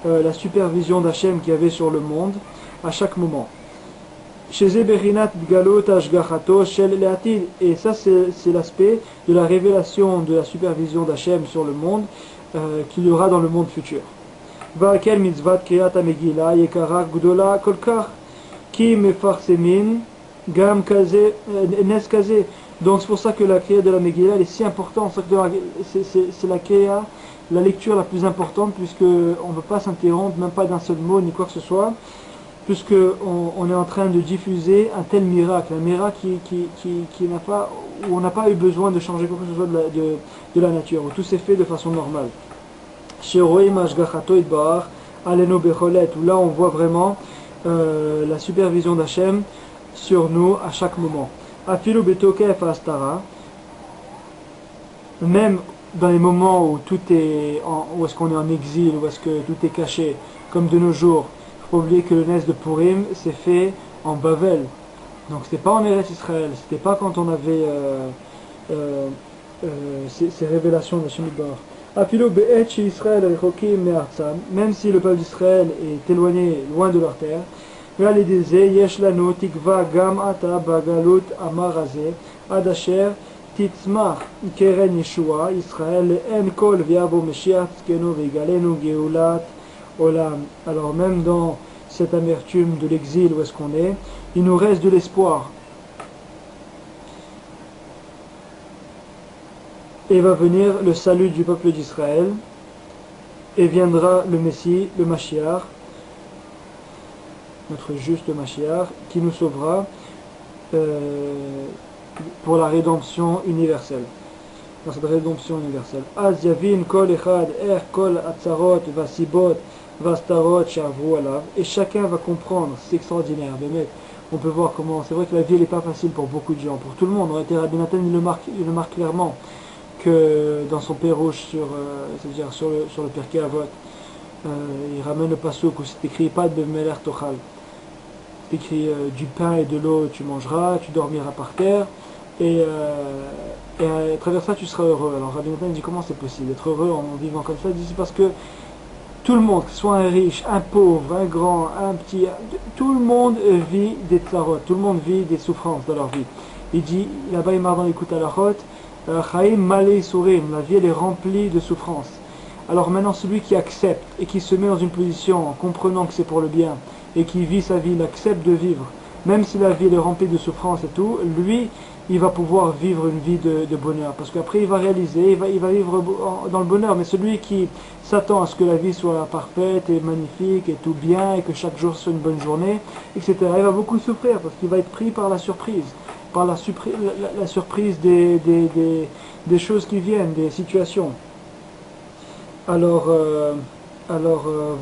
la supervision d'Hachem qu'il y avait sur le monde à chaque moment. Et ça c'est l'aspect de la révélation de la supervision d'Hachem sur le monde qu'il y aura dans le monde futur. Donc c'est pour ça que la kriya de la Megillah est si importante, c'est la kriya, la lecture la plus importante, puisqu'on ne peut pas s'interrompre, même pas d'un seul mot ni quoi que ce soit, puisqu'on est en train de diffuser un tel miracle, un miracle qui n'a pas, où on n'a pas eu besoin de changer quoi que ce soit de la nature, où tout s'est fait de façon normale. Où là on voit vraiment la supervision d'Hachem sur nous à chaque moment. Même dans les moments où tout est, où est-ce qu'on est en exil, où est-ce que tout est caché, comme de nos jours. Il faut oublier que le nes de Purim s'est fait en Bavel. Donc c'était pas en Eretz Israël, c'était pas quand on avait ces révélations de Hashem Yitbarach. Même si le peuple d'Israël est éloigné, loin de leur terre, תצמח קרן ישוע ישראל לאין כל ויבוא משיח צדקנו ויגלנו גאולת עולם. Alors même dans cette amertume de l'exil où est-ce qu'on est, il nous reste de l'espoir. Et va venir le salut du peuple d'Israël, et viendra le Messie, le Mashiach, notre juste Mashiach, qui nous sauvera pour la rédemption universelle. Dans cette rédemption universelle. Az yavin kol echad er kol atzarot vasibot vastarot shavru alav. Et chacun va comprendre, c'est extraordinaire. Mais on peut voir comment, c'est vrai que la vie n'est pas facile pour beaucoup de gens, pour tout le monde. Rabbi Nathan il le marque clairement que dans son Pérouche c'est-à-dire sur le Pirkei Avot, il ramène le passouk où c'est écrit pas de meler tochal. C'est écrit du pain et de l'eau tu mangeras, tu dormiras par terre. Et à travers ça tu seras heureux. Alors Rabbi Nathan dit comment c'est possible d'être heureux en vivant comme ça. Il dit c'est parce que tout le monde, que ce soit un riche, un pauvre, un grand, un petit, tout le monde vit des tsarot, tout le monde vit des souffrances dans leur vie. Il dit, là-bas il marre dans l'écoute à la route, Chaim malé sourim, la vie elle est remplie de souffrances. Alors maintenant celui qui accepte et qui se met dans une position en comprenant que c'est pour le bien et qui vit sa vie, il accepte de vivre, même si la vie elle est remplie de souffrances et tout, lui il va pouvoir vivre une vie de bonheur, parce qu'après il va réaliser, il va vivre dans le bonheur. Mais celui qui s'attend à ce que la vie soit parfaite et magnifique et tout bien et que chaque jour soit une bonne journée, etc., il va beaucoup souffrir parce qu'il va être pris par la surprise, par la surprise des choses qui viennent, des situations. Alors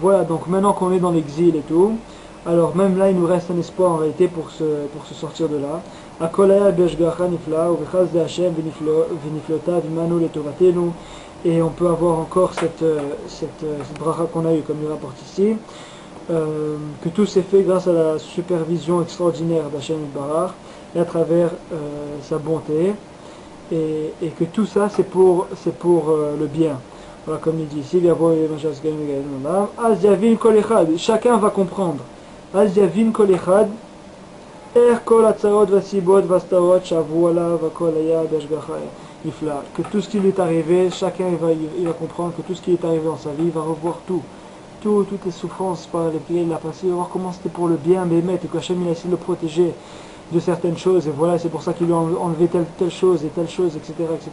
voilà, donc maintenant qu'on est dans l'exil et tout, alors même là il nous reste un espoir en réalité pour se sortir de là. Et on peut avoir encore cette bracha qu'on a eue, comme il rapporte ici, que tout s'est fait grâce à la supervision extraordinaire d'Hachem Barach et à travers sa bonté, et que tout ça c'est pour le bien. Voilà, comme il dit ici, chacun va comprendre. Que tout ce qui lui est arrivé, chacun il va comprendre que tout ce qui est arrivé dans sa vie, il va revoir toutes les souffrances par lesquelles il a passé, il va voir comment c'était pour le bien, mais et que Hachem il a essayé de le protéger de certaines choses, et voilà, c'est pour ça qu'il lui a enlevé telle chose, etc., etc.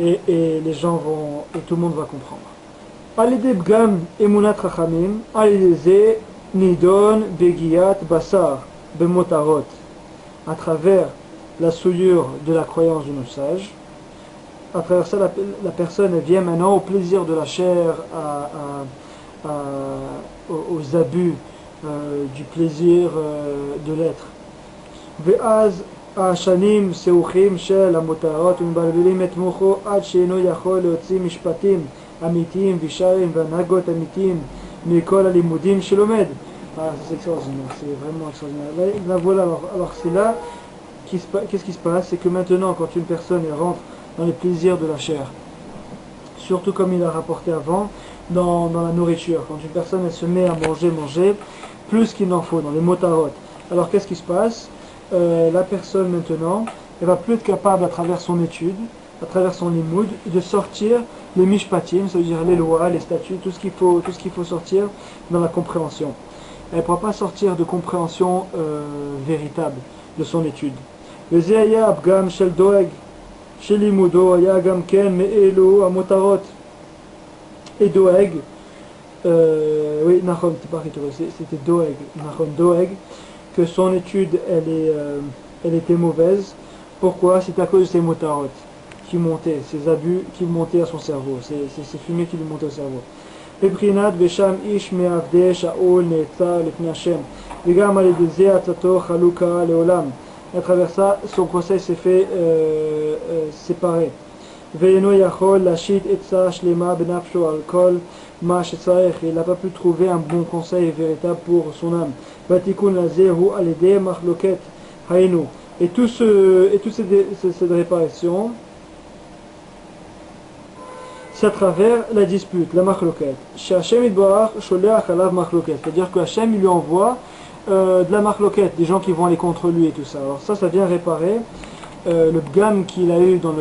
Et les gens vont, et tout le monde va comprendre. Alideh bgam emunat chachamim, alideh nidon begiyat basar bemotarot. À travers la souillure de la croyance de nos sages, à travers ça la personne vient maintenant au plaisir de la chair, aux abus du plaisir de l'être. Ve'az השנים סעוכים של המותרות ומבלבלים את מוחו עד שאינו יכול להוציא משפטים אמיתיים וישרים והנהגות אמיתיים מכל הלימודים שלומד. C'est extraordinaire, c'est vraiment extraordinaire. Là voilà, alors c'est là, qu'est-ce qui se passe? C'est que maintenant, quand une personne rentre dans les plaisirs de la chair, surtout comme il a rapporté avant, dans la nourriture, quand une personne elle se met à manger, plus qu'il n'en faut, dans les motarot. Alors qu'est-ce qui se passe? La personne maintenant, elle va plus être capable à travers son étude, à travers son limoud, de sortir les mishpatim, c'est-à-dire les lois, les statuts, tout ce qu'il faut sortir dans la compréhension. Elle ne pourra pas sortir de compréhension véritable de son étude. Le zéya abgam shel doeg, shel limudo, ya gam ken me'elu amotarot. Et doeg, oui, nachon, c'était doeg, nachon doeg, que son étude elle était mauvaise. Pourquoi? C'est à cause de ces motarot qui montaient, ces abus qui montaient à son cerveau, ces fumées qui lui montaient au cerveau. בבחינת ושם איש מעבדי שאול נעצר לפני השם וגם על ידי זה עצתו חלוקה לעולם. À travers ça, son conseil s'est fait séparer. ואינו יכול להשית עצה שלמה בנפשו על כל מה שצריך. Il n'a pas pu trouver un bon conseil véritable pour son âme. והתיקון לזה הוא על ידי מחלוקת היינו. Et toute cette réparation, c'est à travers la dispute, la machloket. Chez Hachem Yitbarach, sholeach alav machloket. C'est-à-dire que Hachem il lui envoie de la machloket, des gens qui vont aller contre lui et tout ça. Alors ça vient réparer le bgam qu'il a eu dans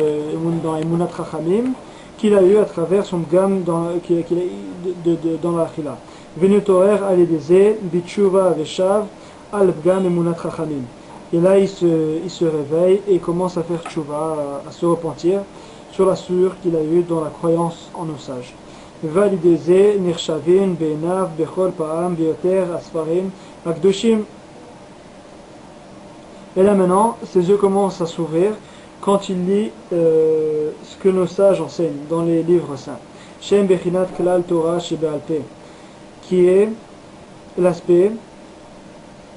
Emunat Chachamim, qu'il a eu à travers son bgam dans l'Achila. Venutorer al-Edeze, Bitshuva Veshav, al-bgam Emunat Chachamim. Et là, il se réveille et commence à faire tchouva, à se repentir sur la sûre qu'il a eue dans la croyance en nos sages. Valideze, Nirshavin, Benav, Bechol Paam, Bioter, Asfarim, Akdoshim. Et là maintenant, ses yeux commencent à s'ouvrir quand il lit ce que nos sages enseignent dans les livres saints. Shem Bechinat Klal Torah Shebealpe, qui est l'aspect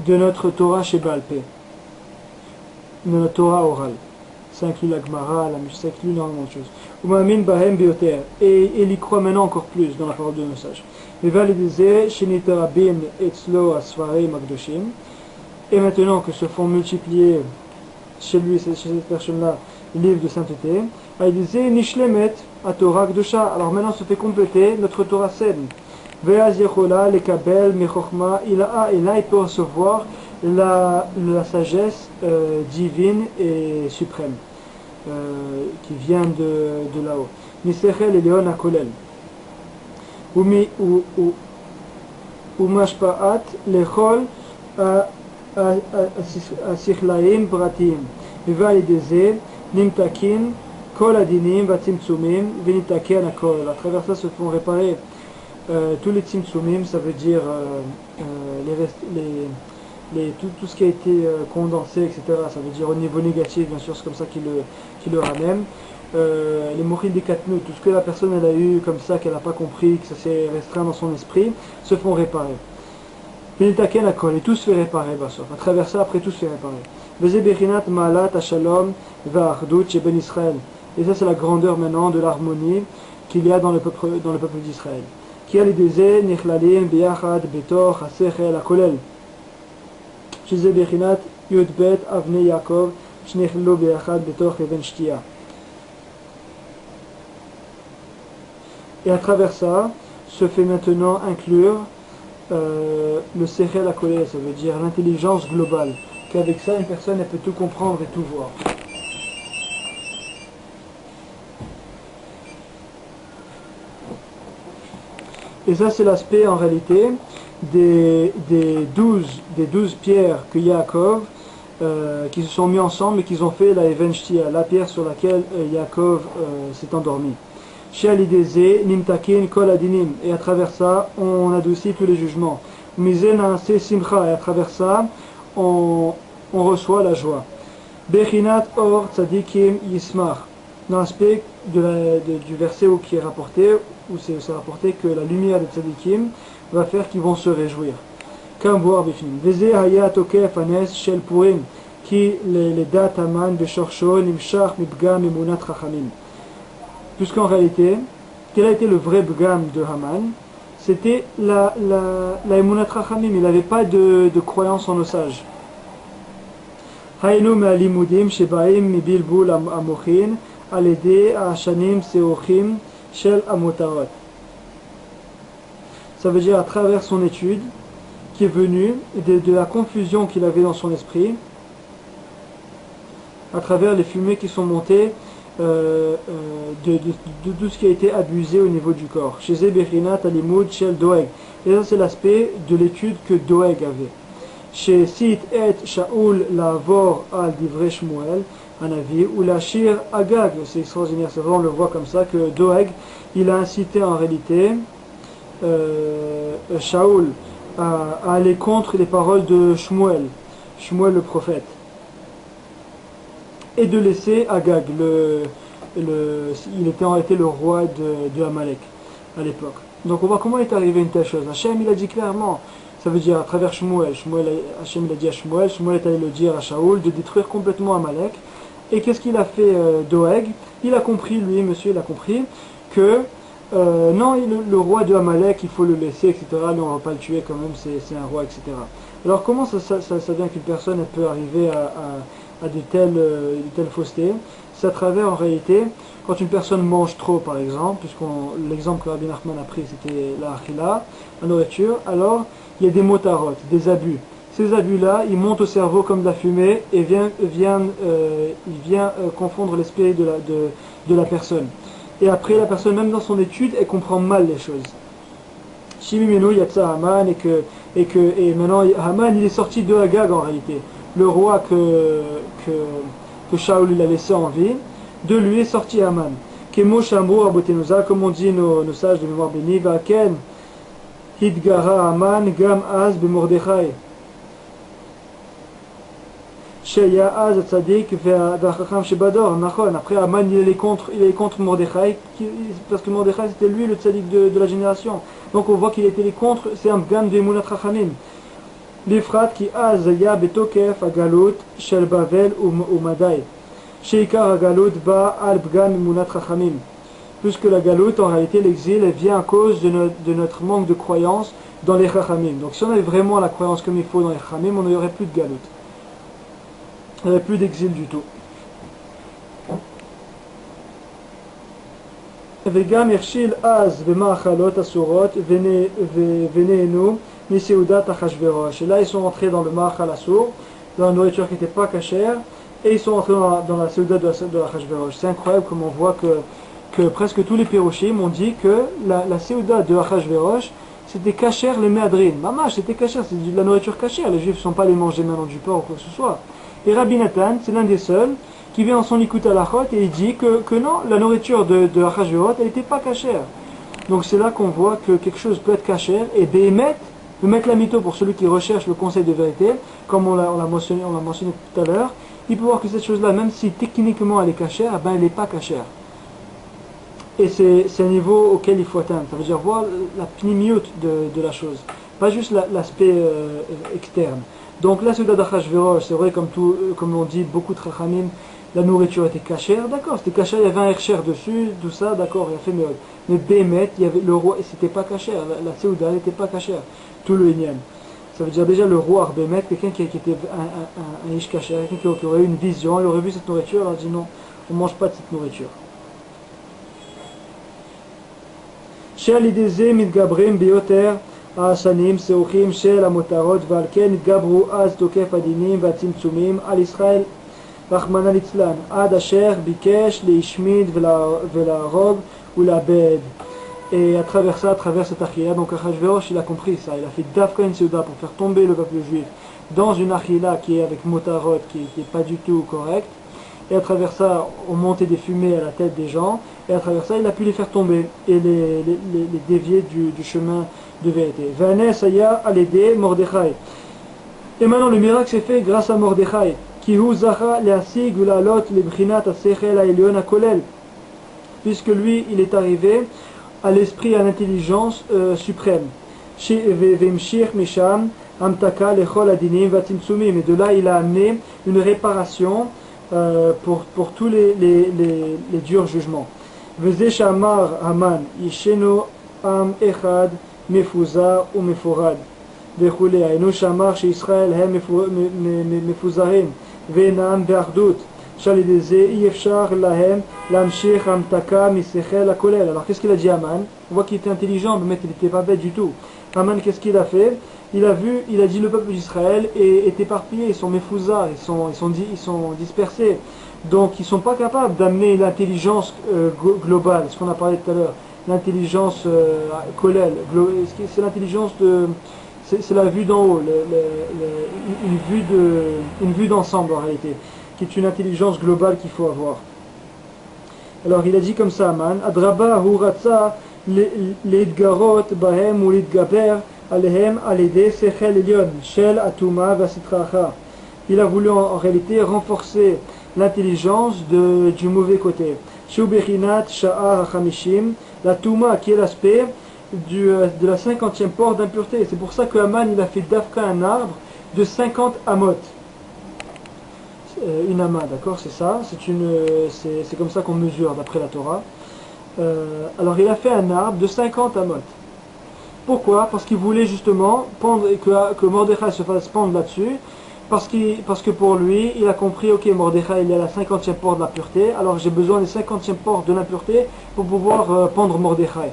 de notre Torah Shebealpe, de notre Torah orale. Ça inclut la Gemara, la Mishnah, ça inclut énormément de choses. Umamin Bahem Bioter, et il y croit maintenant encore plus dans la parole de nos sages. Valideze, Shenitarabin, Etzlo, Asfarim, Akdoshim. Et maintenant que se font multiplier chez lui, chez cette personne-là, les livres de sainteté, il disait Nishlemet à Torah Kdosha. Alors maintenant se fait compléter notre Torah saine. Veaz Yechola, les Kabel, Mechochma, et là il peut recevoir la sagesse divine et suprême qui vient de là-haut. Nisechel et Léon Akolel. Umashpaat, Lechol, Asichlaim Bratim, Valideze, Nimtakin, Kol Adinim, Vatimtsumim, Vinitaken Akol. À travers ça se font réparer tous les Timtsumim, ça veut dire tout ce qui a été condensé, etc. Ça veut dire au niveau négatif, bien sûr, c'est comme ça qu'il le ramène. Les mochines des katnou, tout ce que la personne elle a eu comme ça, qu'elle n'a pas compris, que ça s'est restreint dans son esprit, se font réparer. Et tout se fait réparer, à travers ça, après tout se fait réparer. Et ça c'est la grandeur maintenant de l'harmonie qu'il y a dans le peuple d'Israël. Qui a les désirs, Nichlalim, Biyachad, Betor, Hasechel, Akolel. Chez Bechinat, Yudbet, Avne Yaakov, Shnichlo, Biyachad, Betor, Even Shtia. Et à travers ça, se fait maintenant inclure le Sechel Akolel, ça veut dire l'intelligence globale. Qu'avec ça, une personne elle peut tout comprendre et tout voir. Et ça, c'est l'aspect en réalité des 12 pierres que Yaakov qui se sont mis ensemble et qu'ils ont fait la Even Shtia, la pierre sur laquelle Yaakov s'est endormi. Chez Alideze, Nimtakin, Kol Adinim, et à travers ça, on adoucit tous les jugements. Mizen Anse Simcha, et à travers ça, on reçoit la joie. Bechinat Or Tzadikim Yismach, dans l'aspect du verset où qui est rapporté, où c'est rapporté que la lumière des Tzadikim va faire qu'ils vont se réjouir. Comme boire Bifnim. Veze Hayat Okef Anes Shel Purim, qui les dates Aman Beshorshon Imshach Mibgam Emunat Chachamim. Puisqu'en réalité, quel a été le vrai bgam de Haman? C'était la Emunat Chachamim, il n'avait pas de croyance en nos sages. Haynu me'alimudim shebaim mibilbul amochin alede ashanim seochim shel amotarot. Ça veut dire à travers son étude, qui est venue de la confusion qu'il avait dans son esprit, à travers les fumées qui sont montées de tout ce qui a été abusé au niveau du corps. Chez Bechinat Alimud Shel Doeg. Et ça c'est l'aspect de l'étude que Doeg avait. Chez Sit et Shaoul Lavor al Divrei Shmuel, Hanavi, ou la Shir Agag. C'est extraordinaire, c'est vrai, on le voit comme ça, que Doeg, il a incité en réalité Shaoul à aller contre les paroles de Shmuel le prophète. Et de laisser Agag, il était en réalité le roi de Amalek à l'époque. Donc on voit comment il est arrivé une telle chose. Hachem il a dit clairement, ça veut dire à travers Shmuel, Hachem il a dit à Shmuel est allé le dire à Shaoul de détruire complètement Amalek. Et qu'est-ce qu'il a fait Doeg? Il a compris, lui, monsieur, il a compris que non, le roi de Amalek, il faut le laisser, etc. Mais on ne va pas le tuer quand même, c'est un roi, etc. Alors comment ça vient qu'une personne elle peut arriver à de telles faussetés? C'est à travers en réalité, quand une personne mange trop par exemple, l'exemple que Rabbi Nachman a pris c'était la achila, la nourriture, alors il y a des motarotes, des abus. ces abus-là, ils montent au cerveau comme de la fumée et il vient confondre l'esprit de la personne. Et après, la personne, même dans son étude, elle comprend mal les choses. Shimimenu Yatsa Haman, et maintenant Haman il est sorti de Agag en réalité. Le roi que Shaul il a laissé en vie, de lui est sorti Haman. Kemo Shamru Abotenuza, comme on dit nos sages de mémoire bénie, Vaken Hidgara Haman Gam Az Bemordechai. Sheya Az Tzadik Vachacham Shebador. Après Haman il est contre Mordechai, parce que Mordechai c'était lui le tzadik de la génération. Donc on voit qu'il était contre, c'est un gam de Emunat Chachamim. L'Ifrat qui azaya betokef agalut shel Bavel ou Madai. Sheikar agalut ba al bgam Emunat Chachamim. Puisque la galoute, en réalité, l'exil, elle vient à cause de notre manque de croyance dans les Chachamim. Donc si on avait vraiment la croyance comme il faut dans les Chachamim, on n'aurait plus de galoute. Il n'y aurait plus d'exil du tout. וגם הכשיל אז במאכלות אסורות ונהנו מסעודת אחשוורוש. Et là ils sont entrés dans le מאכל אסור, dans la nourriture qui n'était pas cachère, et ils sont entrés dans la souda de Achashverosh. C'est incroyable comme on voit que presque tous les pérochim ont dit que la souda de Achashverosh c'était cachère les méadrines. Mamash, c'était cachère, c'est de la nourriture cachère. Les juifs ne sont pas les manger maintenant du porc ou quoi que ce soit. Et Rabbi Nathan, c'est l'un des seuls qui vient en son Likut Halachot et il dit que non, la nourriture de Achashverosh, elle n'était pas cachère. Donc c'est là qu'on voit que quelque chose peut être cachère et Behemet peut mettre la mytho pour celui qui recherche le conseil de vérité, comme on l'a mentionné tout à l'heure. Il peut voir que cette chose-là, même si techniquement elle est cachère, ben elle n'est pas cachère. Et c'est un niveau auquel il faut atteindre. Ça veut dire voir la pnimiout de la chose, pas juste l'aspect externe. Donc la souda d'Achashverosh, c'est vrai comme on dit beaucoup de Chachamim, la nourriture était cachère, d'accord, c'était cachère, il y avait un hercher dessus, tout ça, d'accord, il a fait mieux. Mais Bémet, il y avait le roi, et c'était pas cachère, la souda n'était pas cachère, tout le Inyan. Ça veut dire déjà le roi Bémet, quelqu'un qui était un ish cachère, quelqu'un qui aurait eu une vision, il aurait vu cette nourriture, il a dit non, on ne mange pas de cette nourriture. שעל ידי זה מתגברים ביותר השנים סעוכים של המותרות ועל כן התגברו אז תוקף הדינים והצמצומים על ישראל רחמנא ליצלן עד אשר ביקש להשמיד ולהרוג ולאבד. Et à travers cette achila, donc Achashverosh il a compris ça, il a fait dafka une seuda pour faire tomber le peuple juif dans une achila qui est avec motarot qui n'est pas du tout correcte. Et à travers ça, on montait des fumées à la tête des gens, et à travers ça, il a pu les faire tomber et les dévier du chemin de vérité. Et maintenant, le miracle s'est fait grâce à Mordechai, puisque lui, il est arrivé à l'esprit, à l'intelligence suprême. Et de là, il a amené une réparation pour tous les durs jugements. וזה שאמר המן ישנו עם אחד מפוזר ומפורד וכולי, היינו שאמר שישראל הם מפוזרים ואינם באחדות, שעל ידי זה אי אפשר להם להמשיך המתקה משכל הכולל. Alors qu'est-ce qu'il a dit Haman? On voit qu'il était intelligent, mais il n'était pas bête du tout. Haman, qu'est-ce qu'il a fait? Il a dit le peuple d'Israël est éparpillé, ils sont méfouzards, ils sont dispersés. Donc ils ne sont pas capables d'amener l'intelligence globale, ce qu'on a parlé tout à l'heure, l'intelligence collèle, c'est l'intelligence c'est la vue d'en haut, une vue d'ensemble en réalité, qui est une intelligence globale qu'il faut avoir. Alors il a dit comme ça, Aman, Adraba hu ratza l'idgarot bahem ou l'idgaber alehem alede sechel elyon shel atuma vasitracha. Il a voulu en réalité renforcer l'intelligence du mauvais côté. Shubechinat sha'ar hachamishim, la touma qui est l'aspect de la 50e porte d'impureté. C'est pour ça que Haman il a fait d'Afka un arbre de 50 amot. Une ama, d'accord, c'est ça. C'est comme ça qu'on mesure d'après la Torah. Alors il a fait un arbre de 50 amot. Pourquoi? Parce qu'il voulait justement que Mordechai se fasse pendre là-dessus. Parce que pour lui, il a compris, ok, Mordechai il est à la 50e porte de la pureté, alors j'ai besoin des 50e portes de l'impureté pour pouvoir pendre Mordechai.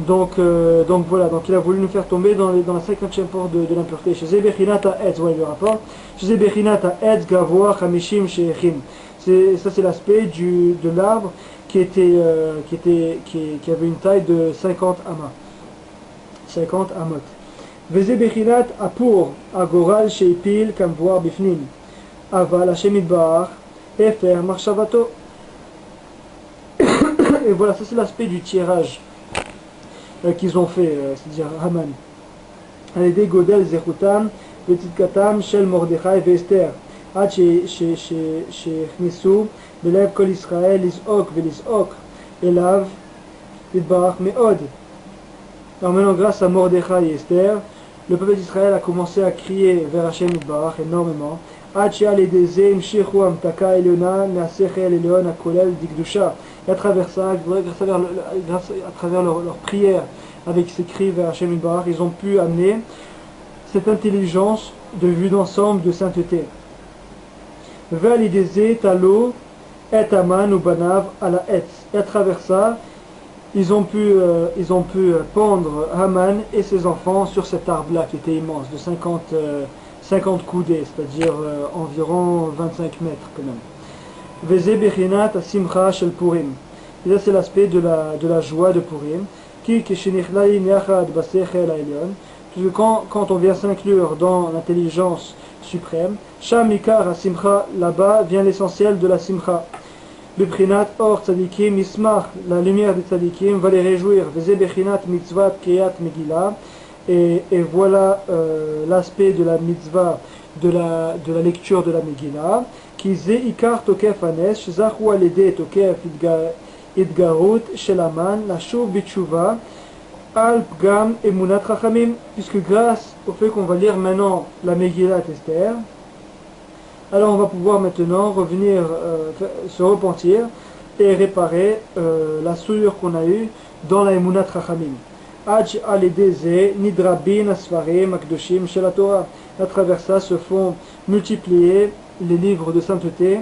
Donc voilà, donc il a voulu nous faire tomber dans la 50e porte de l'impureté. Chez Zebechinata Etz, voilà le rapport. Chez Zebechinata Etz, Gavoa, Hamishim, Sheechim. Ça c'est l'aspect de l'arbre qui avait une taille de 50 amas. 50 amot. Vezebechinat Apur, Agoral, Sheipil, Kamvoar, Bifnim. Aval, Hashem Idbar, Efer, Marshavato. Et voilà, ça c'est l'aspect du tirage qu'ils ont fait, c'est-à-dire Haman. Alédé Godel Zechutam, Vetitkatam, Shel Mordechai Vester. Ad Shechnisu, Belev Kol Israël, Lisok, Velisok, Elav, Vidbarach Meod. Alors maintenant, grâce à Mordechai et Esther, le peuple d'Israël a commencé à crier vers Hashem Vidbarach énormément. Ad Shealedeze, Mshichu Amtaka Eliona, Nasechel Elion, Akolel, Dikdusha. Et à travers ça, à travers leur prière, avec ces cris vers Hashem Yitbarach, ils ont pu amener cette intelligence de vue d'ensemble de sainteté. Valideze talo et aman ou banav à la etz. Et à travers ça, ils ont pu pendre Haman et ses enfants sur cet arbre-là qui était immense, de 50 coudées, c'est-à-dire environ 25 mètres quand même. Veze bechinat asimcha shel Purim. Et ça c'est l'aspect de la joie de Purim. Qui keshenichlaim yachad basechel haelyon. Puisque quand on vient s'inclure dans l'intelligence suprême, sham ikar asimcha, là-bas vient l'essentiel de la simcha. Bebchinat or tzadikim ismach, la lumière des tzadikim va les réjouir. Veze bechinat mitzvat kriyat megillah. Et voilà l'aspect de la mitzvah de la lecture de la Megillah. Qui ze ikar tokef anes, zachu alede tokef idgarut shelaman, la shuv bitshuva, al pgam emunat rachamim. Puisque grâce au fait qu'on va lire maintenant la Megillah Esther, alors on va pouvoir maintenant revenir, se repentir et réparer la souillure qu'on a eue dans la emunat rachamim. Aj alede nidrabin asfarim akdoshim shel la Torah. À travers ça se font multiplier les livres de sainteté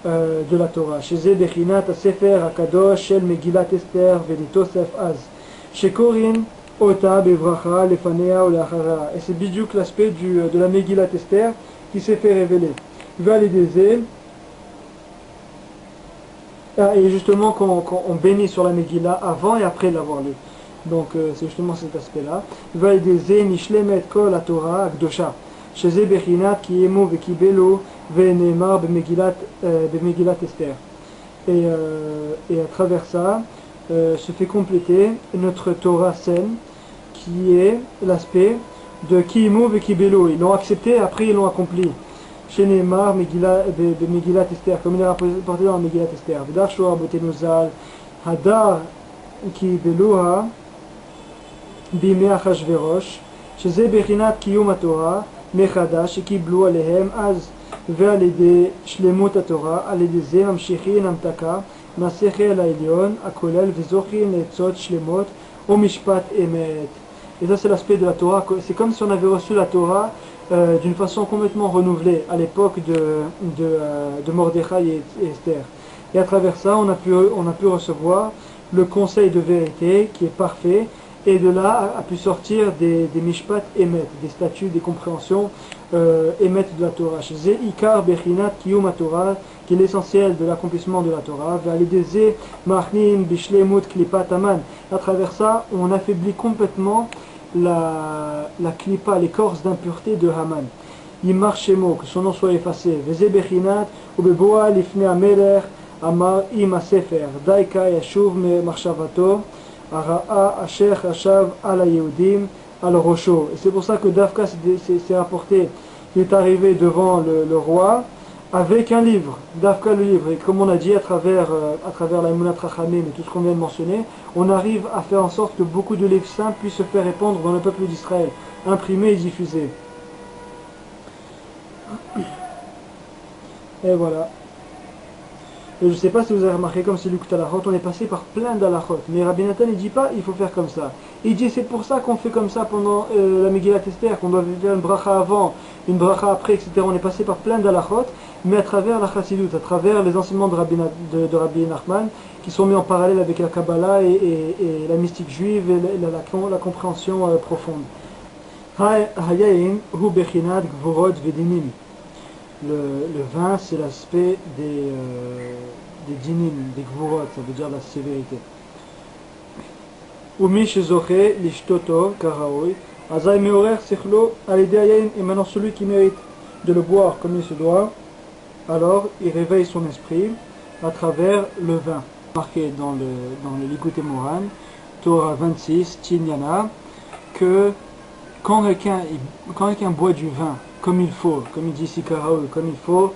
de la Torah. Chez Zebechinat Sefer Akadosh Shel Megillat Esther Velitosef Az. Chez Korin Ota Bevracha Lefanea Oleachara. Et c'est bidjouk l'aspect de la Megillat Esther qui s'est fait révéler. Valideze. Et justement qu'on bénit sur la Megillah avant et après l'avoir lu. Donc c'est justement cet aspect-là. Valideze Nishlemet Kol la Torah Akdosha. Chez Zebechinat qui emo ve qui belo ve'nemar b'Megillat Esther. Et à travers ça se fait compléter notre Torah saine qui est l'aspect de qui emo ve qui belo. Ils l'ont accepté, après ils l'ont accompli. Chez Neymar b'Megillat Esther, comme il est rapporté dans Megillat Esther. V'dar shoar botenuzal hadar qui beloha b'imei Achashverosh. Chez Zebechinat kiyum haTorah מחדש שקיבלו עליהם אז ועל ידי שלמות התורה על ידי זה ממשיכים המתקה מהשכל העליון הכולל וזוכים לעצות שלמות ומשפט אמת. Et ça c'est l'aspect de la Torah, c'est comme si on avait reçu la Torah d'une façon complètement renouvelée à l'époque de Mordechai et Esther. Et à travers ça on a pu recevoir le conseil de vérité qui est parfait. Et de là a pu sortir des mishpat emet, des statuts, des compréhensions emet de la Torah. Ze ikar bechinat kiyum Torah, qui est l'essentiel de l'accomplissement de la Torah. Valideze machnim bishlemut klipat aman. À travers ça, on affaiblit complètement la klipa, l'écorce d'impureté de Haman. Yimar shemo, que son nom soit effacé. Veze bechinat ubeboa lifnei amelech amar im asefer daika yashuv marshavato. Et c'est pour ça que Dafka s'est rapporté, il est arrivé devant le roi avec un livre, Dafka le livre. Et comme on a dit à travers la Emunat Rachamim et tout ce qu'on vient de mentionner, on arrive à faire en sorte que beaucoup de livres saints puissent se faire répandre dans le peuple d'Israël, imprimés et diffusés. Et voilà. Et je ne sais pas si vous avez remarqué, comme c'est Luc Talachot, on est passé par plein d'alachot. Mais Rabbi Nathan ne dit pas il faut faire comme ça. Il dit c'est pour ça qu'on fait comme ça pendant la Megillat Esther, qu'on doit faire une bracha avant, une bracha après, etc. On est passé par plein d'alachot. mais à travers la Chassidut, à travers les enseignements de Rabbi Nachman, qui sont mis en parallèle avec la Kabbalah et la mystique juive et la compréhension profonde. Hayayin hu bechinat gvorot vedinim. Le vin, c'est l'aspect des dinim, des gvorot, ça veut dire la sévérité. Umi shezoche lishtoto karaoui. Azay meorer sechlo alide hayayin. Et maintenant celui qui mérite de le boire comme il se doit, alors il réveille son esprit à travers le vin. Marqué dans le Likutei Moharan, Torah 26, Tinyana, que quand quelqu'un boit du vin comme il faut, comme il dit ici Karaoui, comme il faut,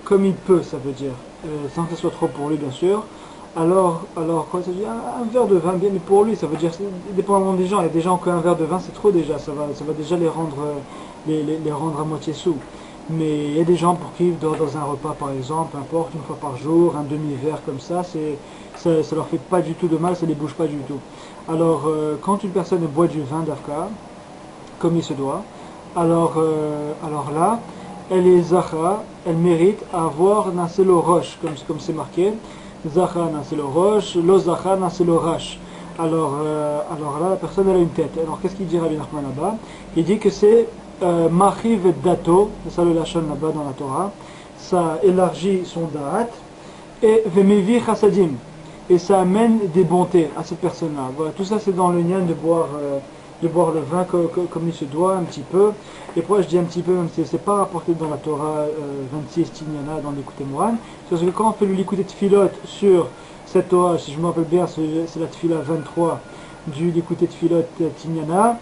comme il peut, ça veut dire, sans que ce soit trop pour lui bien sûr, alors quoi, ça veut dire un verre de vin, bien, mais pour lui, ça veut dire, dépendamment des gens, il y a des gens qu'un verre de vin c'est trop déjà, ça va déjà les rendre à moitié sous. Mais il y a des gens pour qui, dans un repas par exemple, importe, une fois par jour, un demi-verre comme ça leur fait pas du tout de mal, ça les bouge pas du tout. Alors, quand une personne boit du vin d'Afka, comme il se doit, alors là, elle est Zacha, elle mérite à avoir Naselo Roche, comme c'est marqué, Zacha Naselo Roche, Lo Zacha Naselo Rash. Alors là, la personne elle a une tête. Alors qu'est-ce qu'il dit Rabbi Nachman là-bas? Il dit que c'est Machiv et Dato, c'est ça le Lachon là-bas dans la Torah, ça élargit son da'at, et Vemevi Chassadim, et ça amène des bontés à cette personne-là. Voilà, tout ça c'est dans le lien de boire le vin comme il se doit, un petit peu. Et pourquoi je dis un petit peu, même si c'est pas rapporté dans la Torah 26 Tinyana, dans l'Likutei Moharan, c'est parce que quand on fait le Likutei Tfilot sur cette Torah, si je me rappelle bien, c'est la Tfila 23 du Likutei Tfilot Tinyana,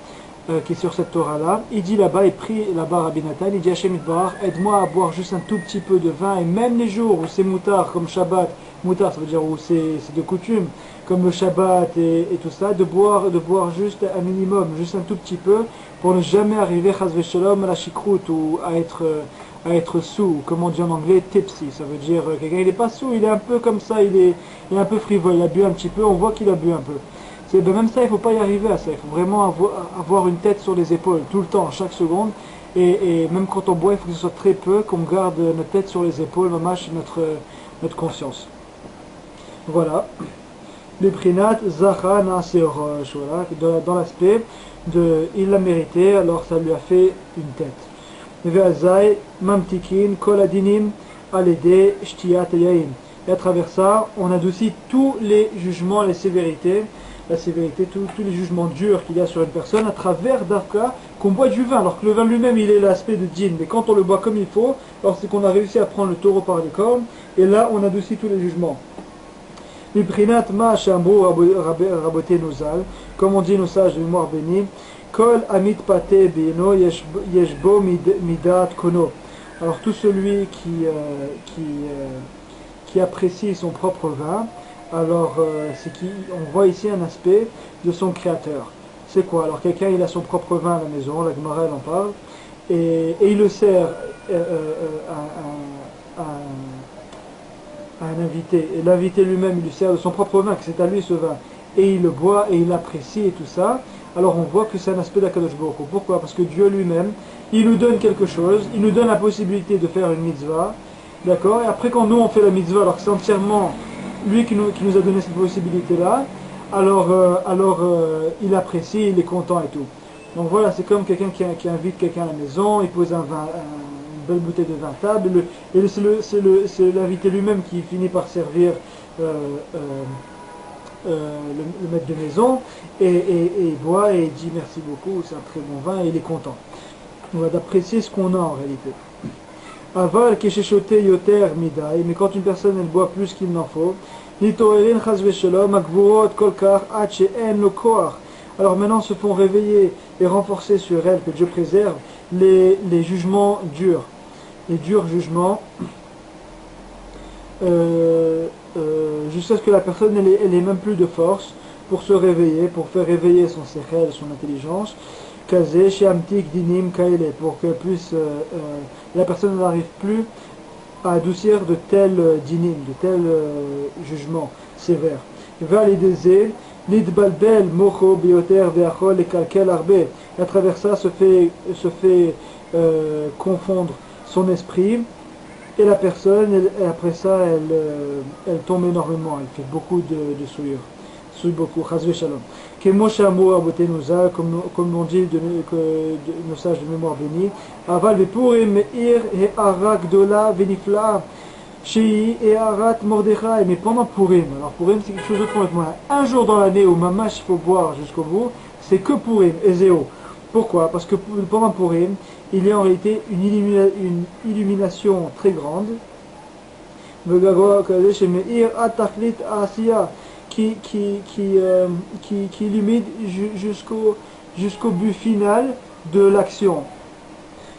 qui est sur cette Torah-là, il dit là-bas, il prie là-bas Rabbi Nathan, il dit Hachem Yitbarach, aide-moi à boire juste un tout petit peu de vin, et même les jours où c'est moutard, comme Shabbat, moutard ça veut dire où c'est de coutume, comme le Shabbat et tout ça, de boire juste un minimum, juste un tout petit peu, pour ne jamais arriver chas v'shalom à la chikrout ou à être sous, comme on dit en anglais, tipsy, ça veut dire quelqu'un il n'est pas sous, il est un peu comme ça, il est un peu frivole, il a bu un petit peu, on voit qu'il a bu un peu. Même ça, il ne faut pas y arriver à ça. Il faut vraiment avoir une tête sur les épaules tout le temps, chaque seconde. Et même quand on boit, il faut que ce soit très peu, qu'on garde notre tête sur les épaules, mamash, notre conscience. Voilà. Le prinat Zacha Naseorosh. Voilà. Dans l'aspect de il l'a mérité, alors ça lui a fait une tête. Ve'azai mamtikin kol adinim alede shtiyat yain. Et à travers ça, on adoucit tous les jugements, les sévérités. La sévérité, tous les jugements durs qu'il y a sur une personne à travers d'Afka qu'on boit du vin, alors que le vin lui-même il est l'aspect de djinn, mais quand on le boit comme il faut, alors c'est qu'on a réussi à prendre le taureau par les cornes, et là on adoucit tous les jugements. Comme on dit nos sages de mémoire bénie, Kol amit pate bino yeshbo midat kono. Alors tout celui qui apprécie son propre vin, alors on voit ici un aspect de son créateur. C'est quoi? Alors quelqu'un il a son propre vin à la maison, la Gemara elle en parle, et il le sert à un invité, et l'invité lui-même il lui sert de son propre vin, que c'est à lui ce vin, et il le boit et il l'apprécie et tout ça. Alors on voit que c'est un aspect d'Akadosh Baruch Hu. Pourquoi? Parce que Dieu lui-même, il nous donne quelque chose, il nous donne la possibilité de faire une mitzvah, d'accord? Et après quand nous on fait la mitzvah, alors que c'est entièrement lui qui nous a donné cette possibilité-là, alors il apprécie, il est content et tout. Donc voilà, c'est comme quelqu'un qui invite quelqu'un à la maison, il pose une belle bouteille de vin à table, et c'est l'invité lui-même qui finit par servir le maître de maison, et il boit et il dit merci beaucoup, c'est un très bon vin, et il est content. On va d'apprécier ce qu'on a en réalité. Aval keshechote yoter midai, mais quand une personne elle boit plus qu'il n'en faut, litoelin chas veshalom akvurot kolkar ad she'en lo koach. Alors maintenant se font réveiller et renforcer sur elle, que Dieu préserve, les jugements durs, les durs jugements, jusqu'à ce que la personne elle ait même plus de force pour se réveiller, pour faire réveiller son sechel, son intelligence. Kazé, Shamtik, Dinim, Kaele, pour que la personne n'arrive plus à adoucir de tels dinim, de tels jugements sévères. Validezé, Lidbalbel, Mocho, Bioter, Veachol, et Kalkel, Arbe. Et à travers ça se fait confondre son esprit et la personne, et après ça, elle tombe énormément, elle fait beaucoup de souillure. Souille beaucoup, chazve shalom. Comme l'on dit de nos sages de mémoire bénie, Aval vepurim meir et arak dola venifla, shei et arat mordechai. Mais pendant Purim, alors Purim c'est quelque chose de complètement. Un jour dans l'année où mamash il faut boire jusqu'au bout, c'est que Purim, Ezeo. Pourquoi? Parce que pendant Purim, il y a en réalité une illumination très grande qui illumine jusqu'au but final de l'action.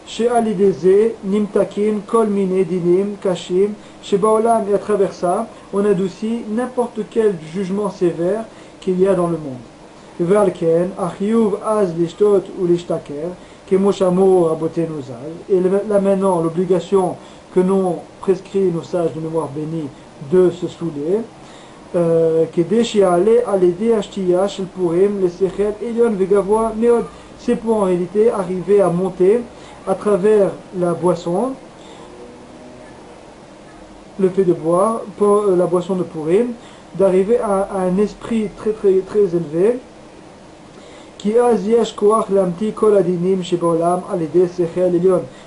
Chez Alideze, Nimtakin, Kolmine, Dinim, Kashim, chez Baolam, et à travers ça, on adoucit n'importe quel jugement sévère qu'il y a dans le monde. Valken, Achiyuv, Az, Lishtot ou Lishtaker, Kemoshamo, Abotenu Zal. Et là maintenant, l'obligation que nous prescrit nos sages de mémoire bénie de se saouler. C'est pour en réalité arriver à monter à travers la boisson, le fait de boire, pour la boisson de Purim, d'arriver à un esprit très très très élevé qui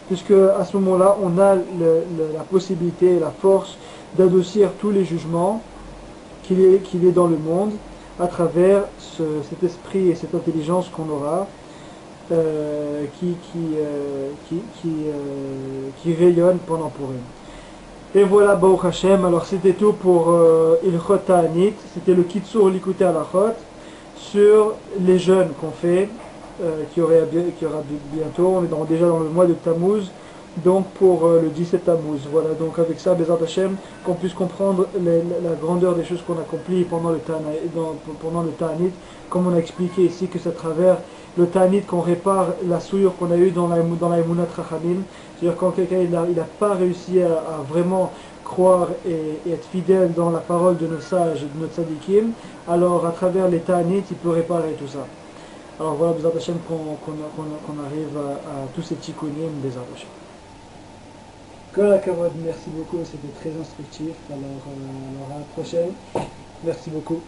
puisque à ce moment-là on a la possibilité et la force d'adoucir tous les jugements qu'il est dans le monde à travers cet esprit et cette intelligence qu'on aura qui rayonne pendant Purim. Et voilà, Baruch Hashem, alors c'était tout pour Ilchot Ta'anit, c'était le Kitsur Likutei Halachot sur les jeûnes qu'on fait, qui aura bientôt, on est déjà dans le mois de Tammuz, donc pour le 17 Tammuz. Voilà, donc avec ça, Bezrat Hashem, qu'on puisse comprendre la grandeur des choses qu'on accomplit pendant le Ta'anit, comme on a expliqué ici que c'est à travers le Ta'anit qu'on répare la souillure qu'on a eue dans la Emunat Chachamim. C'est-à-dire quand quelqu'un il n'a pas réussi à vraiment croire et être fidèle dans la parole de nos sages et de nos tzadikim, alors à travers les Ta'anit, il peut réparer tout ça. Alors voilà, Bezrat Hashem, qu'on arrive à tous ces tikkunim, Bezrat Hashem. Kol hakavod, merci beaucoup, c'était très instructif. Alors à la prochaine. Merci beaucoup.